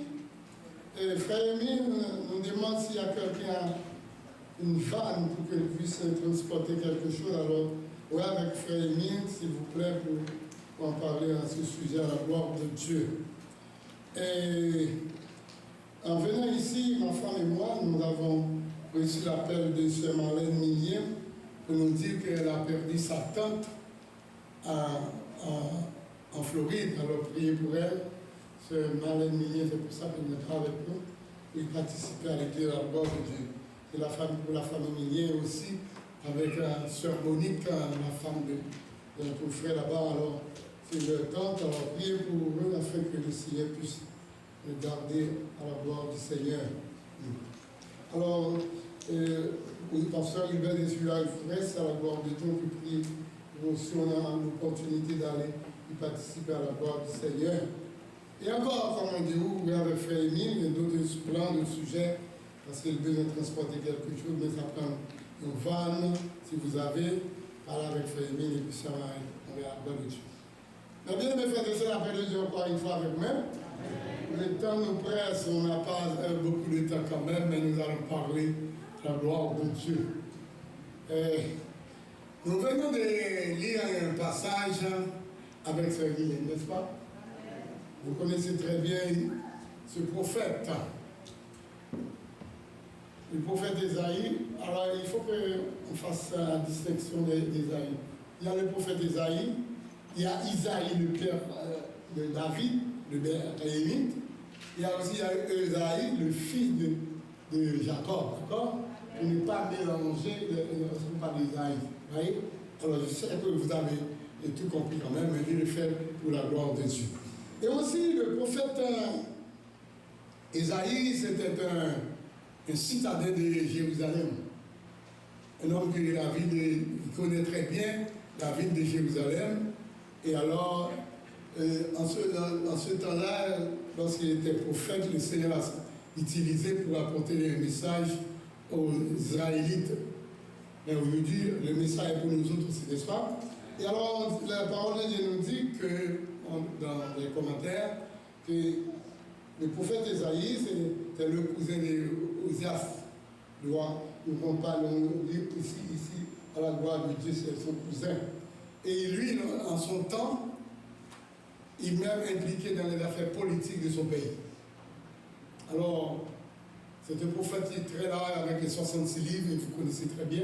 Frère Émile nous demande s'il y a quelqu'un, une vanne pour qu'elle puisse transporter quelque chose. Alors, oui, avec Frère Émile, s'il vous plaît, pour en parler à ce sujet, à la gloire de Dieu. Et en venant ici, ma femme et moi, nous avons reçu l'appel de Sœur Marlène Millier pour nous dire qu'elle a perdu sa tante en Floride. Alors, priez pour elle. Sœur Marlène Millier, c'est pour ça qu'elle n'est pas avec nous. Il participait à l'église de la gloire de Dieu. Et pour la famille Millier aussi, avec Sœur Monique, la femme de notre frère là-bas. Alors, c'est leur tante. Alors, priez pour eux afin que le Seigneur puisse le garder à la gloire du Seigneur. Alors, le pasteur Gilbert et celui-là, il reste à la gloire de Dieu, qui prie. Nous aussi, on a l'opportunité d'aller y participer à la gloire du Seigneur. Et encore, comme on dit, vous avez fait Émile, il y a d'autres plans, d'autres sujets, parce qu'il a besoin de transporter quelque chose, mais ça prend une vanne, si vous avez, parlez avec Frère Émile, et puis ça va, on est à la gloire de Dieu. Mais bien, mes frères et sœurs, l'appel de Dieu encore une fois avec moi. Le temps nous presse, on n'a pas beaucoup de temps quand même, mais nous allons parler de la gloire de Dieu. Nous venons de lire un passage avec Frère Guillaume, n'est-ce pas? Vous connaissez très bien ce prophète. Le prophète Ésaïe. Alors il faut qu'on fasse la distinction d'Ésaïe. Il y a le prophète Ésaïe, il y a Isaïe, le père de David, le Béhémite. Il y a aussi Ésaïe, le fils de Jacob, d'accord? Pour ne pas mélanger, on parle d'Ésaïe. Vous voyez? Alors je sais que vous avez tout compris quand même, mais je le fais pour la gloire de Dieu. Et aussi le prophète Ésaïe, c'était un citadin de Jérusalem. Un homme que David il connaît très bien, la ville de Jérusalem. Et alors, en ce temps-là, lorsqu'il était prophète, le Seigneur l'a utilisé pour apporter un message aux Israélites. Mais aujourd'hui, le message est pour nous autres aussi, n'est-ce pas? Et alors, la parole de Dieu nous dit que, dans les commentaires, que le prophète Ésaïe, c'était le cousin d'Osias, le roi. Nous parlons ici, à la gloire de Dieu, c'est son cousin. Et lui, en son temps, il est même impliqué dans les affaires politiques de son pays. Alors, c'est un prophète qui est très large avec les 66 livres, et vous connaissez très bien,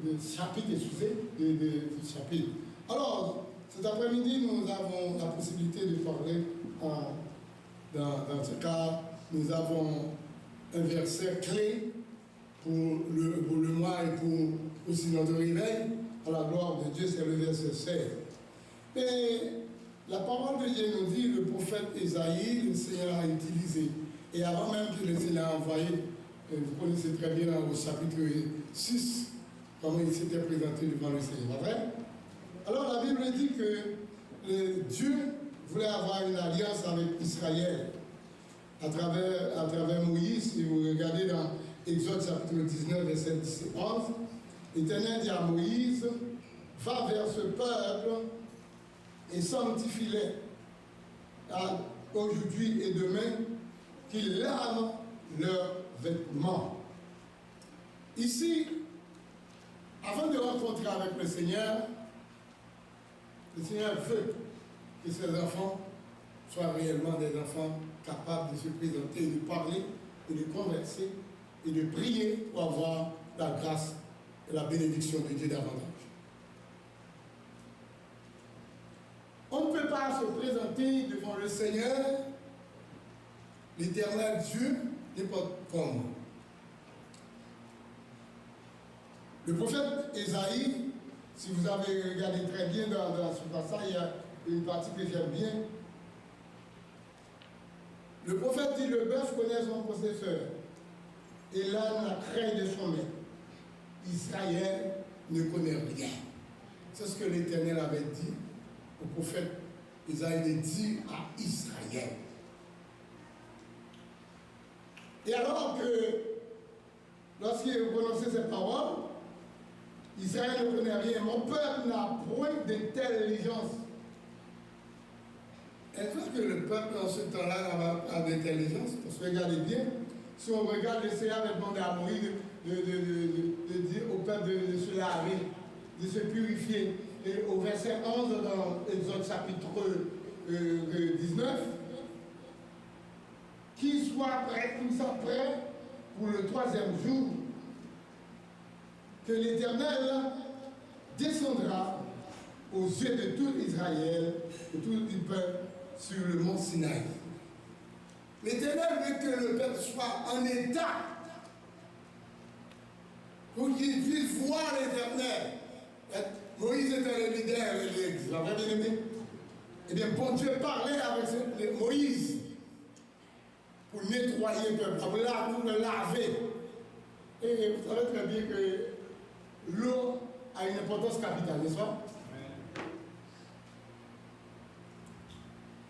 de chapitres, excusez, de chapitres. Alors, cet après-midi, nous avons la possibilité de parler, dans ce cas, nous avons un verset clé pour le mois et pour aussi notre réveil, à la gloire de Dieu, c'est le verset 16. Mais la parole de Dieu nous dit, le prophète Ésaïe, le Seigneur a utilisé. Et avant même que le Seigneur a envoyé, vous connaissez très bien au chapitre 6, comment il s'était présenté devant le Seigneur. Pas vrai? Alors la Bible dit que Dieu voulait avoir une alliance avec Israël à travers Moïse. Si vous regardez dans Exode chapitre 19, verset 10 et 11, l'Éternel dit à Moïse, va vers ce peuple et sanctifie-les aujourd'hui et demain, qu'ils lavent leurs vêtements. Ici, avant de rencontrer avec le Seigneur veut que ses enfants soient réellement des enfants capables de se présenter, de parler, et de converser, et de prier pour avoir la grâce et la bénédiction de Dieu davantage. On ne peut pas se présenter devant le Seigneur, l'Éternel Dieu, n'importe comment. Le prophète Ésaïe, si vous avez regardé très bien dans ce passage, il y a une partie que j'aime bien. Le prophète dit, le bœuf connaît son possesseur, et l'âne la craint de son maître. Israël ne connaît rien. C'est ce que l'Éternel avait dit au prophète Isaïe, dit à Israël. Et alors que, lorsqu'il prononçait ces paroles, Israël ne connaît rien. Mon peuple n'a point de telle allégeance. Est-ce que le peuple en ce temps-là n'avait pas d'intelligence? Parce que regardez bien, si on regarde, le Seigneur avait demandé à Moïse de dire au peuple de se laver, de se purifier. Et au verset 11 dans Exode chapitre 19, qu'ils soient prêts pour le 3e jour, que l'Éternel descendra aux yeux de tout Israël, de tout le peuple, sur le mont Sinaï. L'Éternel veut que le peuple soit en état pour qu'il puisse voir l'Éternel. Moïse était le leader de l'Église, vous avez bien aimé? Eh bien, bon Dieu parlait avec Moïse pour nettoyer le peuple, pour le laver. Et vous savez très bien que l'eau a une importance capitale, n'est-ce pas?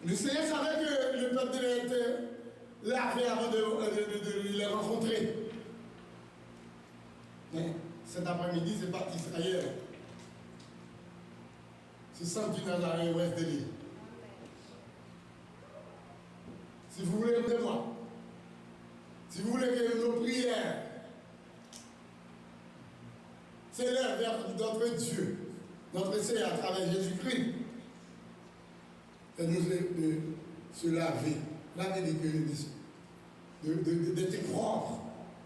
Le Seigneur savait que le peuple devait être lavé avant de les rencontrer. Mais cet après-midi, c'est pas Israël. C'est centre du Nazareth ouest de l'île. Si vous voulez de moi, si vous voulez que nos prières s'élèvent vers notre Dieu, notre Seigneur à travers Jésus-Christ, et nous de se laver d'être propre.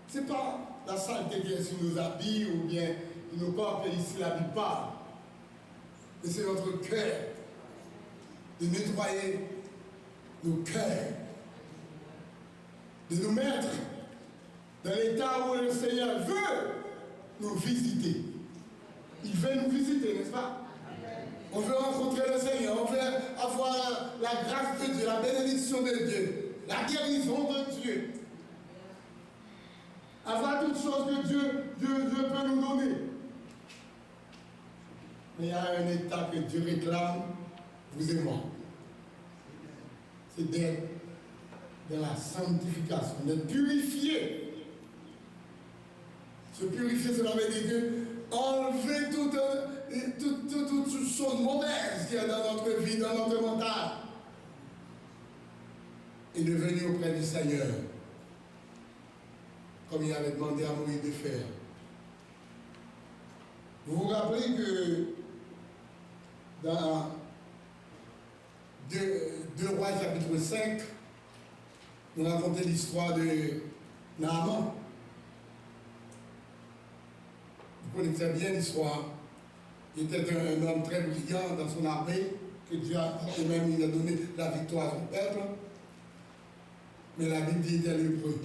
Ce n'est pas la saleté qui est sur nos habits ou bien nos corps qui ici l'habillent pas. Mais c'est notre cœur de nettoyer nos cœurs, de nous mettre dans l'état où le Seigneur veut nous visiter. Il veut nous visiter, n'est-ce pas? On veut rencontrer le Seigneur, on veut avoir la grâce de Dieu, la bénédiction de Dieu, la guérison de Dieu. Avoir toutes choses que Dieu peut nous donner. Mais il y a un état que Dieu réclame, vous et moi. C'est d'être dans la sanctification, d'être purifié. Se purifier, cela veut dire que enlever toute chose mauvaise qu'il y a dans notre vie, dans notre mental. Et de venir auprès du Seigneur, comme il avait demandé à Moïse de faire. Vous vous rappelez que dans 2 Rois chapitre 5, nous racontons l'histoire de Naaman. Vous connaissez bien l'histoire. Il était un homme très brillant dans son armée, que Dieu a même il a donné la victoire à son peuple. Mais la Bible dit qu'il était lépreux.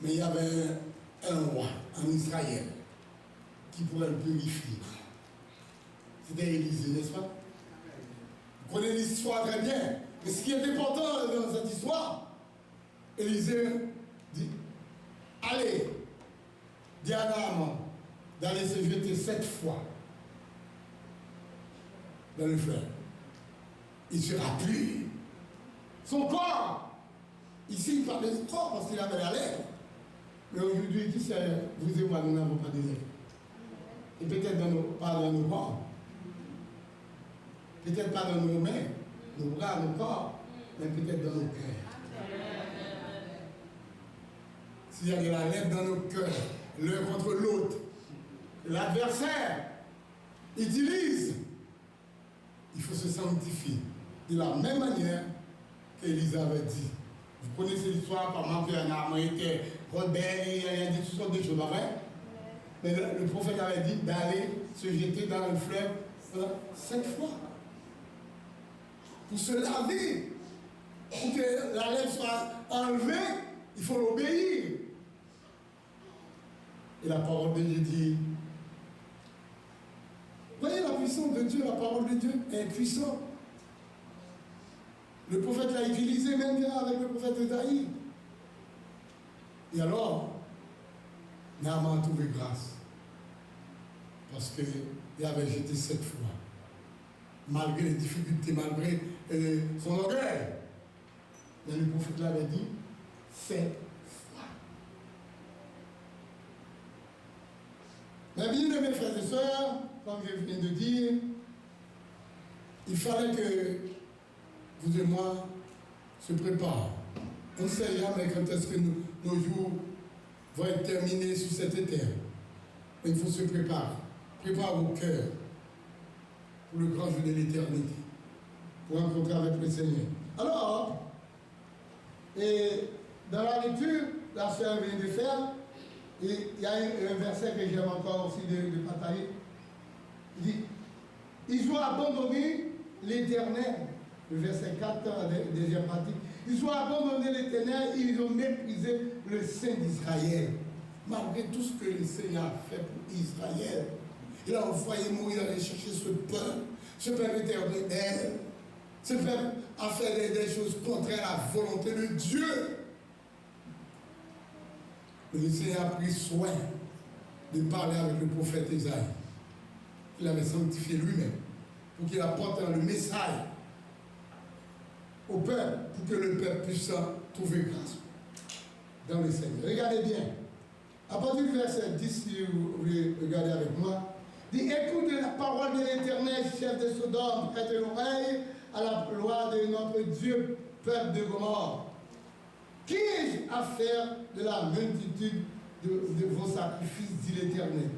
Mais il y avait un roi en Israël qui pourrait le purifier. C'était Élisée, n'est-ce pas? Vous connaissez l'histoire très bien. Mais ce qui est important dans cette histoire, Élisée dit, allez, dis à Naaman d'aller se jeter 7 fois dans le fleuve. Il sera pur. Son corps, ici il parle de son corps parce qu'il avait la lèvre. Mais aujourd'hui, il dit, vous et moi, nous n'avons pas de lèvres. Et peut-être pas dans nos corps. Peut-être pas dans nos mains, nos bras, nos corps, mais peut-être dans nos cœurs. S'il y a de la lèvre dans nos cœurs, l'un contre l'autre, l'adversaire utilise, il faut se sanctifier. De la même manière qu'Élisée avait dit. Vous connaissez l'histoire, comment un Naaman était rebelle, il a dit toutes sortes de choses, pas vrai? Mais le prophète avait dit d'aller se jeter dans le fleuve 7 fois. Pour se laver, pour que la lèvre soit enlevée, il faut l'obéir. Et la parole de Dieu dit, voyez la puissance de Dieu, la parole de Dieu est puissante. Le prophète l'a utilisé même bien avec le prophète Esaïe. Et alors, Naaman a trouvé grâce. Parce qu'il avait jeté 7 fois. Malgré les difficultés, malgré son orgueil. Mais le prophète l'avait dit 7 fois. Mais bien, mes frères et sœurs, comme je viens de dire, il fallait que vous et moi se préparent. On ne sait jamais quand est-ce que nos jours vont être terminés sur cette terre. Mais il faut se préparer. Préparer vos cœurs pour le grand jour de l'éternité, pour rencontrer avec le Seigneur. Alors, et dans la lecture, la sœur vient de faire, et il y a un verset que j'aime encore aussi de partager. Il dit, ils ont abandonné l'Éternel. Le verset 4, la deuxième partie. Ils ont abandonné l'Éternel, ils ont méprisé le Saint d'Israël. Malgré tout ce que le Seigneur a fait pour Israël, il a envoyé Moïse aller chercher ce peuple était rebelle, ce peuple a fait des choses contraires à la volonté de Dieu. Le Seigneur a pris soin de parler avec le prophète Isaïe. Il avait sanctifié lui-même pour qu'il apporte le message au peuple, pour que le peuple puisse trouver grâce dans le Seigneur. Regardez bien. À partir du verset 10, si vous voulez regarder avec moi, dit, écoute la parole de l'Éternel, chef de Sodome, prête l'oreille à la loi de notre Dieu, peuple de Gomorrhe. Qui ai-je à faire de la multitude de vos sacrifices, dit l'Éternel?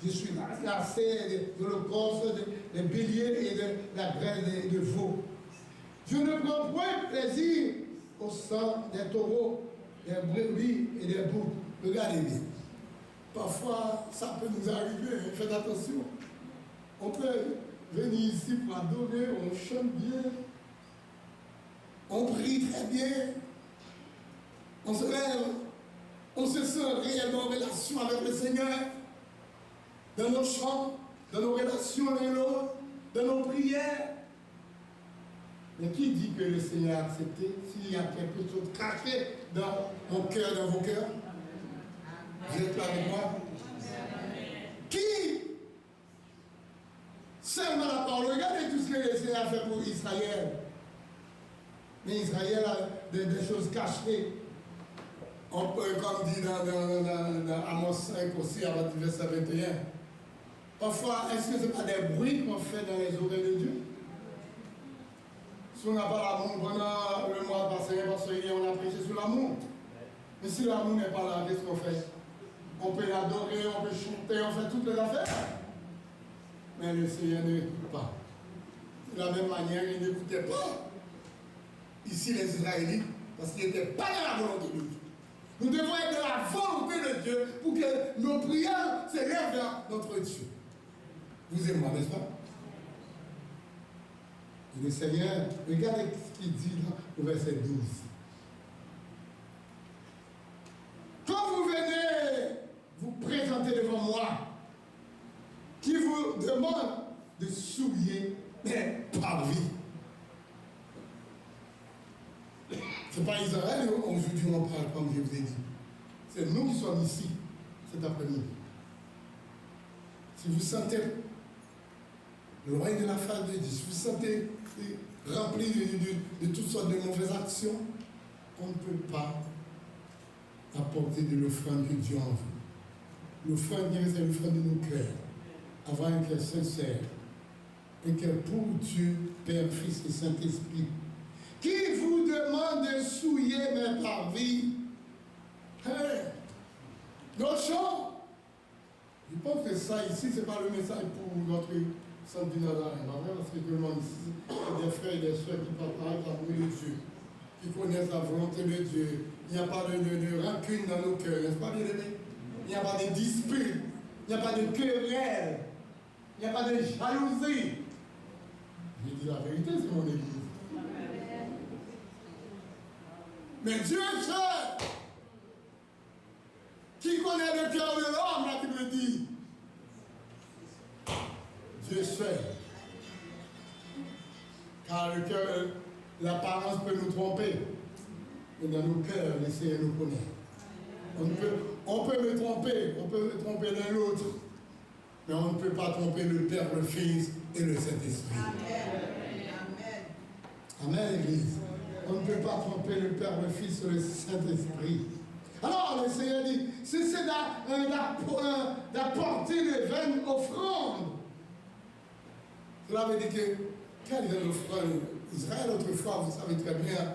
Je suis lassé de l'holocauste, des béliers et de la graisse de veaux. Je ne prends point plaisir au sang des taureaux, des brebis et des boucs. Regardez bien. Parfois, ça peut nous arriver, faites attention. On peut venir ici pour adorer, on chante bien, on prie très bien, on se lève, on se sent réellement en relation avec le Seigneur, dans nos chants, dans nos relations l'un l'autre, dans nos prières. Mais qui dit que le Seigneur a accepté s'il y a quelque chose caché dans mon cœur, dans vos cœurs? Vous êtes là avec moi? Qui? Seulement la parole. Regardez tout ce que le Seigneur a fait pour Israël. Mais Israël a des choses cachées. On peut, comme dit dans Amos 5 aussi, à partir du verset 21. Parfois, est-ce que ce n'est pas des bruits qu'on fait dans les oreilles de Dieu? Si on n'a pas l'amour pendant le mois passé, parce qu'on a prêché sur l'amour. Mais si l'amour n'est pas là, qu'est-ce qu'on fait? On peut l'adorer, on peut chanter, on fait toutes les affaires. Mais le Seigneur ne l'écoute pas. De la même manière, il n'écoutait pas ici les Israélites, parce qu'ils n'étaient pas dans la volonté de Dieu. Nous devons être dans la volonté de Dieu pour que nos prières s'élèvent vers notre Dieu. Vous et moi, n'est-ce pas? Et le Seigneur, regardez ce qu'il dit là, au verset 12. Quand vous venez vous présenter devant moi, qui vous demande de souiller mes parvis. Ce n'est pas Israël, aujourd'hui on parle comme je vous ai dit. C'est nous qui sommes ici cet après-midi. Si vous sentez loin de la face de Dieu, si vous sentez rempli de toutes sortes de mauvaises actions, on ne peut pas apporter de l'offrande que Dieu en veut. L'offrande, c'est l'offrande de nos cœurs. Avoir un cœur sincère, un cœur pour Dieu, Père, Fils et Saint-Esprit. Qui vous demande de souiller mes parvis? Nos chants. Je pense que ça ici, ce n'est pas le message pour notre centre du Nazareth. Parce que tout le monde ici, c'est des frères et des soeurs qui partagent l'amour de Dieu, qui connaissent la volonté de Dieu. Il n'y a pas de rancune dans nos cœurs, n'est-ce pas, bien-aimés? Il n'y a pas de dispute, il n'y a pas de querelle, il n'y a pas de jalousie. Je dis la vérité, c'est mon église. Mais Dieu sait qui connaît le cœur de l'homme, la Bible dit. Dieu sait. Car le cœur, l'apparence peut nous tromper. Mais dans nos cœurs, le Seigneur nous connaît. On peut me tromper l'un l'autre. Mais on ne peut pas tromper le Père, le Fils et le Saint-Esprit. Amen, Église. On ne peut pas tromper le Père, le Fils et le Saint-Esprit. Alors, le Seigneur dit, cessez d'apporter de vaines offrandes. Cela veut dire que quelle est l'offrande Israël autrefois, vous savez très bien,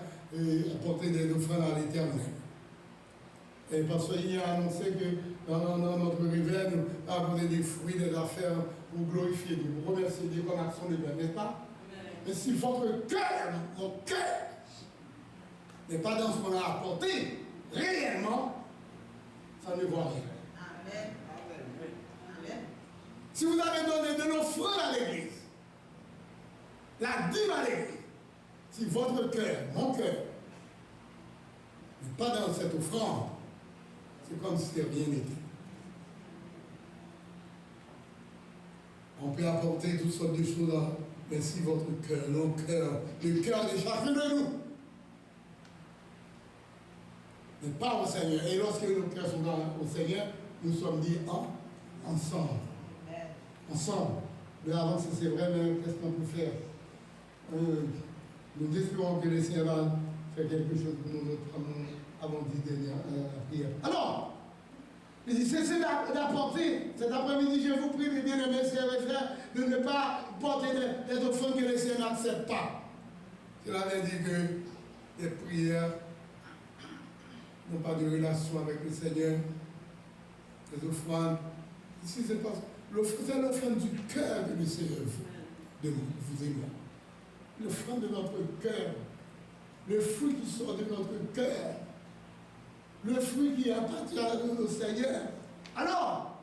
apporter des offrandes à l'Éternel. Et parce qu'il a annoncé que dans notre réveil, nous apporter des fruits, des affaires pour glorifier Dieu, pour remercier Dieu comme action de Dieu, n'est-ce pas? Mais si votre cœur, mon cœur, n'est pas dans ce qu'on a apporté, réellement, ça ne vaut rien. Amen. Amen. Si vous avez donné de l'offrande à l'église, la dîme à l'église, si votre cœur, mon cœur, n'est pas dans cette offrande, c'est comme si rien n'était. On peut apporter toutes sortes de choses là, mais si votre cœur, nos cœurs, le cœur de chacun de nous n'est pas au Seigneur, et lorsque nos cœurs sont au Seigneur, nous sommes dit ensemble. Ensemble. Mais avant, c'est vrai, mais qu'est-ce qu'on peut faire? Nous espérons que le Seigneur va faire quelque chose pour nous, comme nous avons dit dernière la prière. Alors, il dit, cessez d'apporter. Cet après-midi, je vous prie, mes bien-aimés, frères et frères, de ne pas porter des offrandes que le Seigneur n'accepte pas. Cela veut dire que les prières n'ont pas de relation avec le Seigneur. Les offrandes, ici, c'est l'offrande du cœur que le Seigneur veut de vous et moi. L'offrande de notre cœur, le fruit qui sort de notre cœur, le fruit qui appartient à nous, au Seigneur. Alors,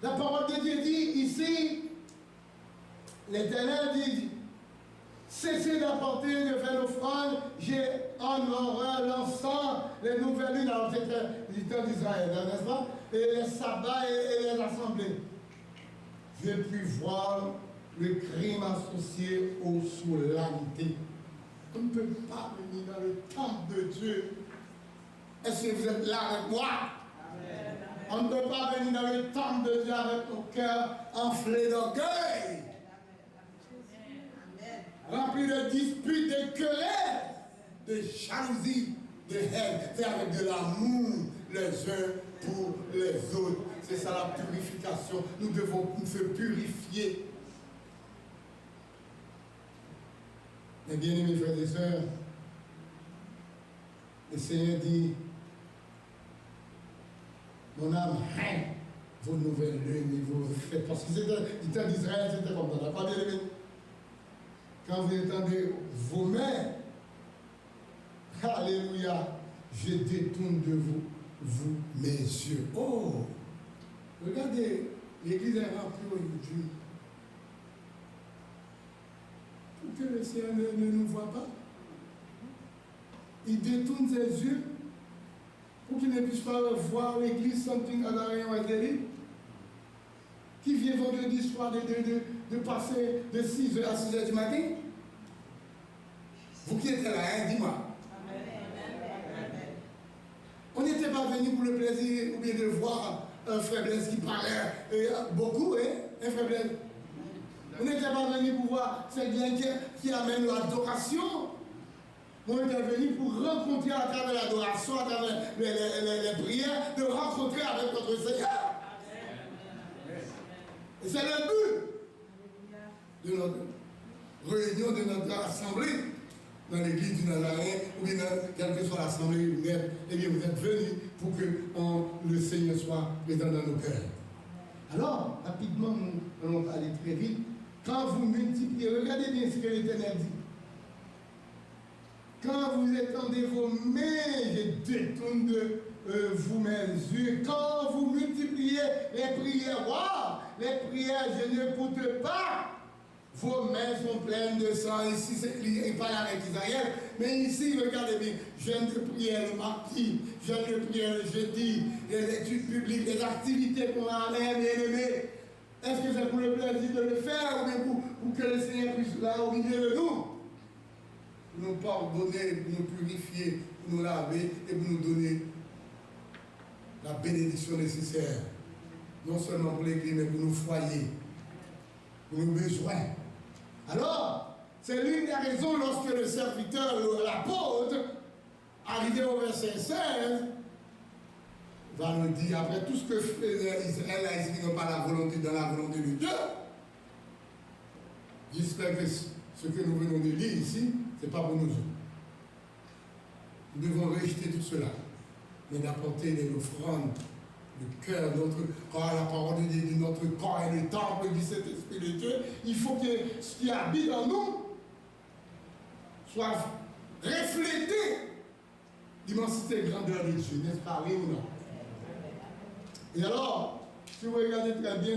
la parole de Dieu dit ici, l'Éternel dit, cessez d'apporter de faire l'offrande, j'ai en horreur l'encens, les nouvelles lunes, alors c'était le temps d'Israël, n'est-ce pas? Et les sabbats et les assemblées. J'ai pu voir le crime associé aux solennités. On ne peut pas venir dans le temple de Dieu. Est-ce que vous êtes là avec moi? Amen. On ne peut pas venir dans le temple de Dieu avec nos cœurs enflés d'orgueil, remplis de disputes, de querelles, de jalousie, de haine. C'est avec de l'amour les uns pour les autres. C'est ça la purification. Nous devons nous faire purifier. Mes bien-aimés frères et sœurs, le Seigneur dit, mon âme haine vos nouvelles lunes et vos fêtes. Parce que c'était le temps d'Israël, c'était comme ça. Pas bien aimé. Quand vous entendez vos mains, alléluia, je détourne de vous mes yeux. Oh, regardez, l'église est remplie aujourd'hui. Pour que le Seigneur ne nous voit pas. Il détourne ses yeux pour qu'il ne puisse pas voir l'église something adoring or daily. Qui vient vendredi soir de passer de 6h à 6h du matin. Vous qui êtes là, hein, dis-moi. On n'était pas venu pour le plaisir ou bien de voir un frère Blaise qui parlait beaucoup, hein, un frère Blaise. On n'était pas venu pour voir ces biens qui amènent l'adoration. On était venu pour rencontrer à travers l'adoration, à travers les prières, de rencontrer avec notre Seigneur. Et c'est le but de notre réunion, de notre assemblée dans l'église du Nazaréen, ou bien quelle que soit l'assemblée où vous êtes, eh bien vous êtes venus pour que le Seigneur soit présent dans nos cœurs. Alors, rapidement, nous allons parler très vite. Quand vous multipliez, regardez bien ce que l'Éternel dit. Quand vous étendez vos mains, je détourne de vous mes yeux. Quand vous multipliez les prières, wow, les prières, je n'écoute pas. Vos mains sont pleines de sang. Ici, il parle avec Israël. Mais ici, regardez bien, jeûne de prière le mardi, jeûne de prière le jeudi, les études publiques, les activités qu'on a bien-aimées. Est-ce que c'est pour le plaisir de le faire ou bien pour que le Seigneur puisse là au milieu de nous? Pour nous pardonner, pour nous purifier, pour nous laver et pour nous donner la bénédiction nécessaire. Non seulement pour l'église, mais pour nos foyers, pour nos besoins. Alors, c'est l'une des raisons lorsque le serviteur, l'apôtre, arrivé au verset 16, va nous dire, après tout ce que Israël a expliqué par la volonté, dans la volonté de Dieu, J'espère que ce que nous venons de lire ici, ce n'est pas pour nous autres. Nous devons rejeter tout cela, mais d'apporter des offrandes, le cœur, quand la parole de Dieu dit notre corps est le temple du Saint-Esprit de Dieu, il faut que ce qui habite en nous soit reflété l'immensité et grandeur de Dieu, n'est-ce pas, oui ou non? Et alors, si vous regardez très bien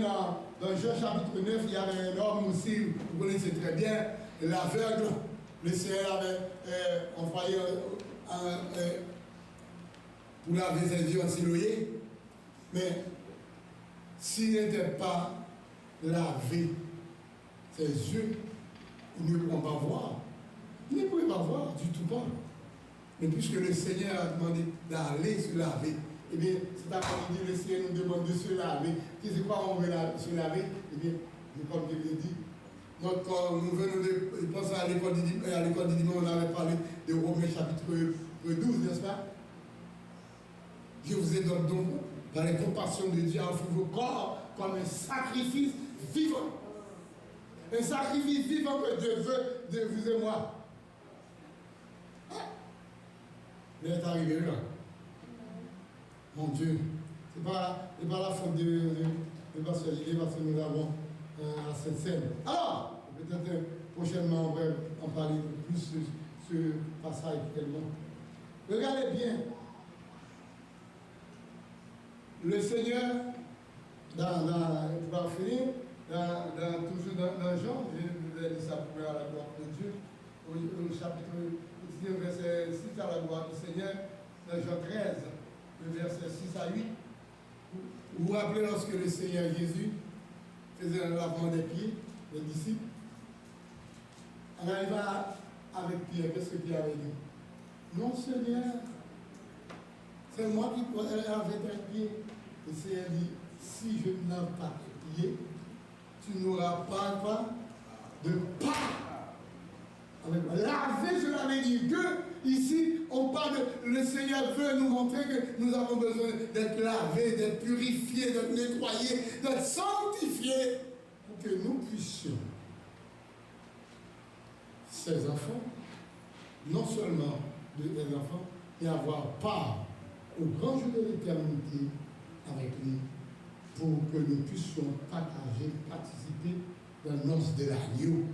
dans Jean chapitre 9, il y avait un homme aussi, vous connaissez très bien, l'aveugle. Le Seigneur avait envoyé pour laver ses yeux en Siloé. Mais s'il n'était pas lavé ses yeux, il ne pouvait pas voir. Il ne pouvait pas voir du tout pas. Mais puisque le Seigneur a demandé d'aller se laver, eh bien, cet après-midi, le Seigneur nous demande de se laver. Qu'est-ce que on veut se laver? Eh bien, comme je l'ai dit, notre corps, nous venons de penser à l'école du dimanche, on avait parlé de Romains chapitre 12, n'est-ce pas? Je vous ai donné donc, dans les compassions de Dieu, offrez vos corps comme un sacrifice vivant. Un sacrifice vivant que Dieu veut de vous et moi. Il est arrivé là. Mon Dieu, ce n'est pas la faute de Pasteur Gilles, parce que nous avons la Sainte Seine. Alors, peut-être prochainement, on va en parler plus sur ce passage tellement. Regardez bien. Le Seigneur, pour finir, toujours dans Jean, je vais dire ça pour à la gloire de Dieu, au chapitre verset 6 à la gloire du Seigneur, dans Jean 13, le verset 6 à 8. Vous vous rappelez lorsque le Seigneur Jésus faisait un lavement des pieds, les disciples, en arrivant avec Pierre, qu'est-ce que Pierre avait dit? Non, Seigneur, c'est moi qui pourrais laver tes pieds. Le Seigneur dit, si je ne lave pas tes pieds, tu n'auras pas quoi? De part. Laver, cela veut dire que ici, on parle de, le Seigneur veut nous montrer que nous avons besoin d'être lavés, d'être purifiés, d'être nettoyés, d'être sanctifiés, pour que nous puissions, ces enfants, non seulement des enfants, mais avoir part au grand jour de l'éternité avec lui, pour que nous puissions partager, participer dans le noces de l'agneau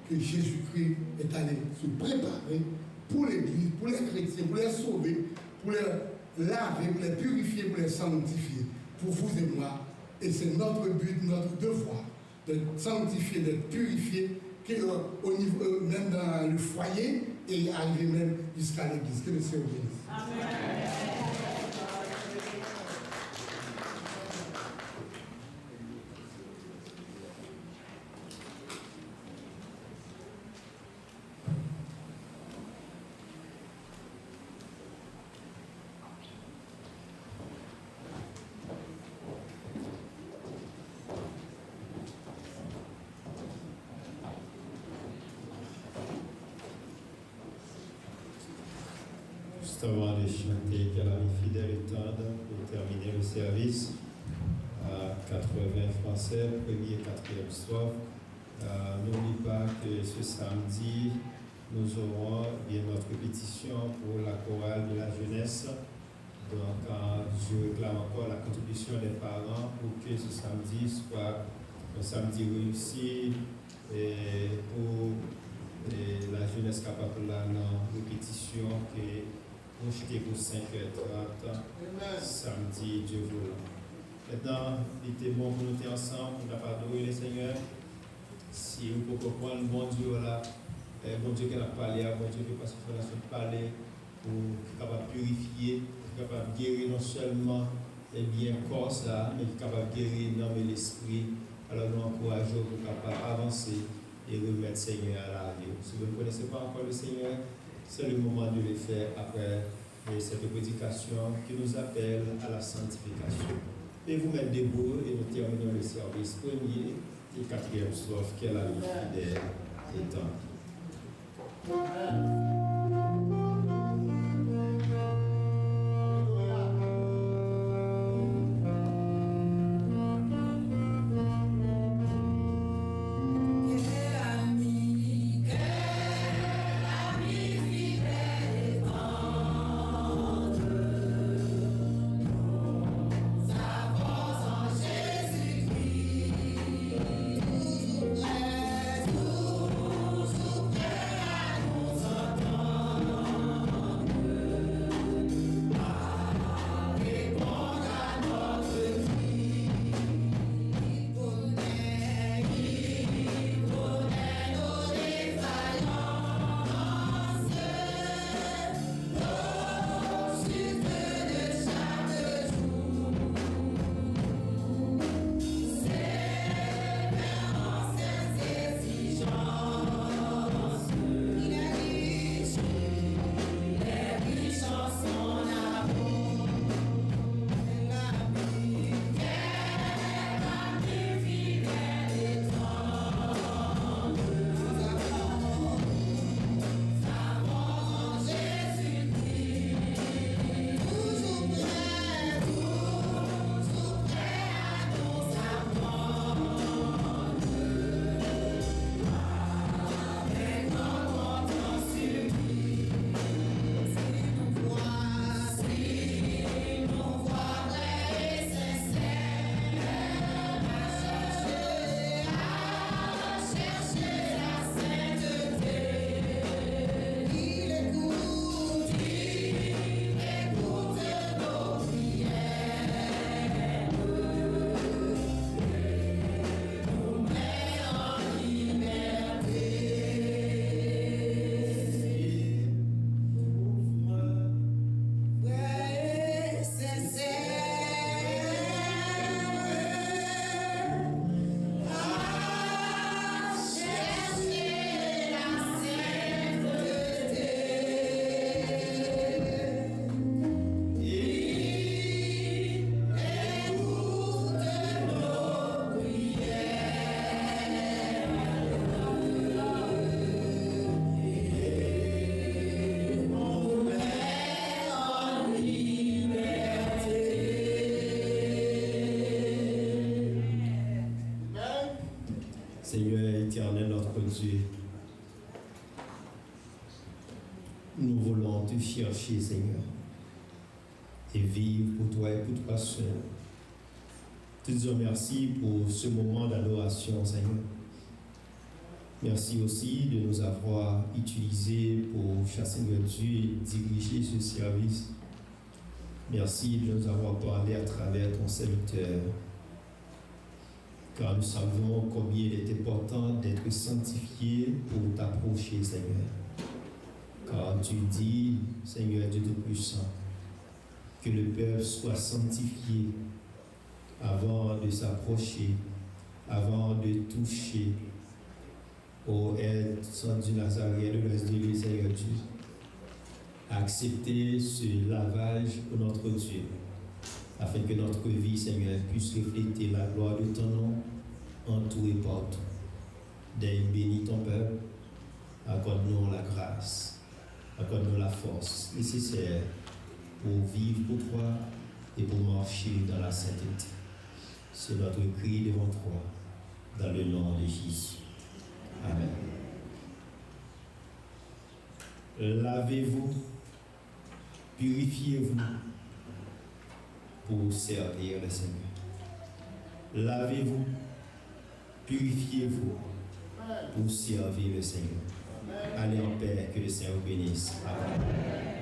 que Jésus-Christ est allé se préparer pour l'Église, pour les chrétiens, pour les sauver, pour les laver, pour les purifier, pour les sanctifier, pour vous et moi. Et c'est notre but, notre devoir, d'être sanctifié, d'être purifié, au niveau, même dans le foyer, et arriver même jusqu'à l'Église. Que le Seigneur bénisse. Amen. Avant de chanter qu'elle a mis fidèle et tendre pour terminer le service à 80 Français, premier et quatrième strophe. N'oublie pas que ce samedi, nous aurons bien notre pétition pour la chorale de la jeunesse. Donc, je réclame encore la contribution des parents pour que ce samedi soit un samedi réussi et pour la jeunesse capable de la répétition que projeté pour 5h30, samedi, Dieu voulant. Maintenant, il était bon pour nous être ensemble, pour nous adorer le Seigneur. Si vous pouvez prendre le bon Dieu là, bon Dieu qui a parlé, bon Dieu qui passe par la suite parler, pour être capable de purifier, pour être capable de guérir non seulement bien corps ça, mais capable de guérir l'âme et l'esprit. Alors nous encourageons pour capable avancer et remettre le Seigneur à la vie. Si vous ne connaissez pas encore le Seigneur, c'est le moment de le faire après cette prédication qui nous appelle à la sanctification. Et vous mettre debout et nous terminons le service premier et quatrième strophe qu'elle a mis fidèle et tendre. Yeah. Dieu, nous voulons te chercher, Seigneur, et vivre pour toi et pour toi seul. Te disons merci pour ce moment d'adoration, Seigneur. Merci aussi de nous avoir utilisés pour, cher Seigneur Dieu, diriger ce service. Merci de nous avoir parlé à travers ton serviteur. Car nous savons combien il est important d'être sanctifié pour t'approcher, Seigneur. Car tu dis, Seigneur Dieu Tout-Puissant, que le peuple soit sanctifié avant de s'approcher, avant de toucher au sang du Nazareth, de l'Est de lui, Seigneur Dieu. Accepter ce lavage pour notre Dieu, afin que notre vie, Seigneur, puisse refléter la gloire de ton nom en tout et partout. Daigne bénis ton peuple, accorde-nous la grâce, accorde-nous la force nécessaire pour vivre pour toi et pour marcher dans la sainteté. C'est notre cri devant toi, dans le nom de Jésus. Amen. Lavez-vous, purifiez-vous pour servir le Seigneur. Lavez-vous, purifiez-vous pour servir le Seigneur. Allez en paix, que le Seigneur vous bénisse. Amen.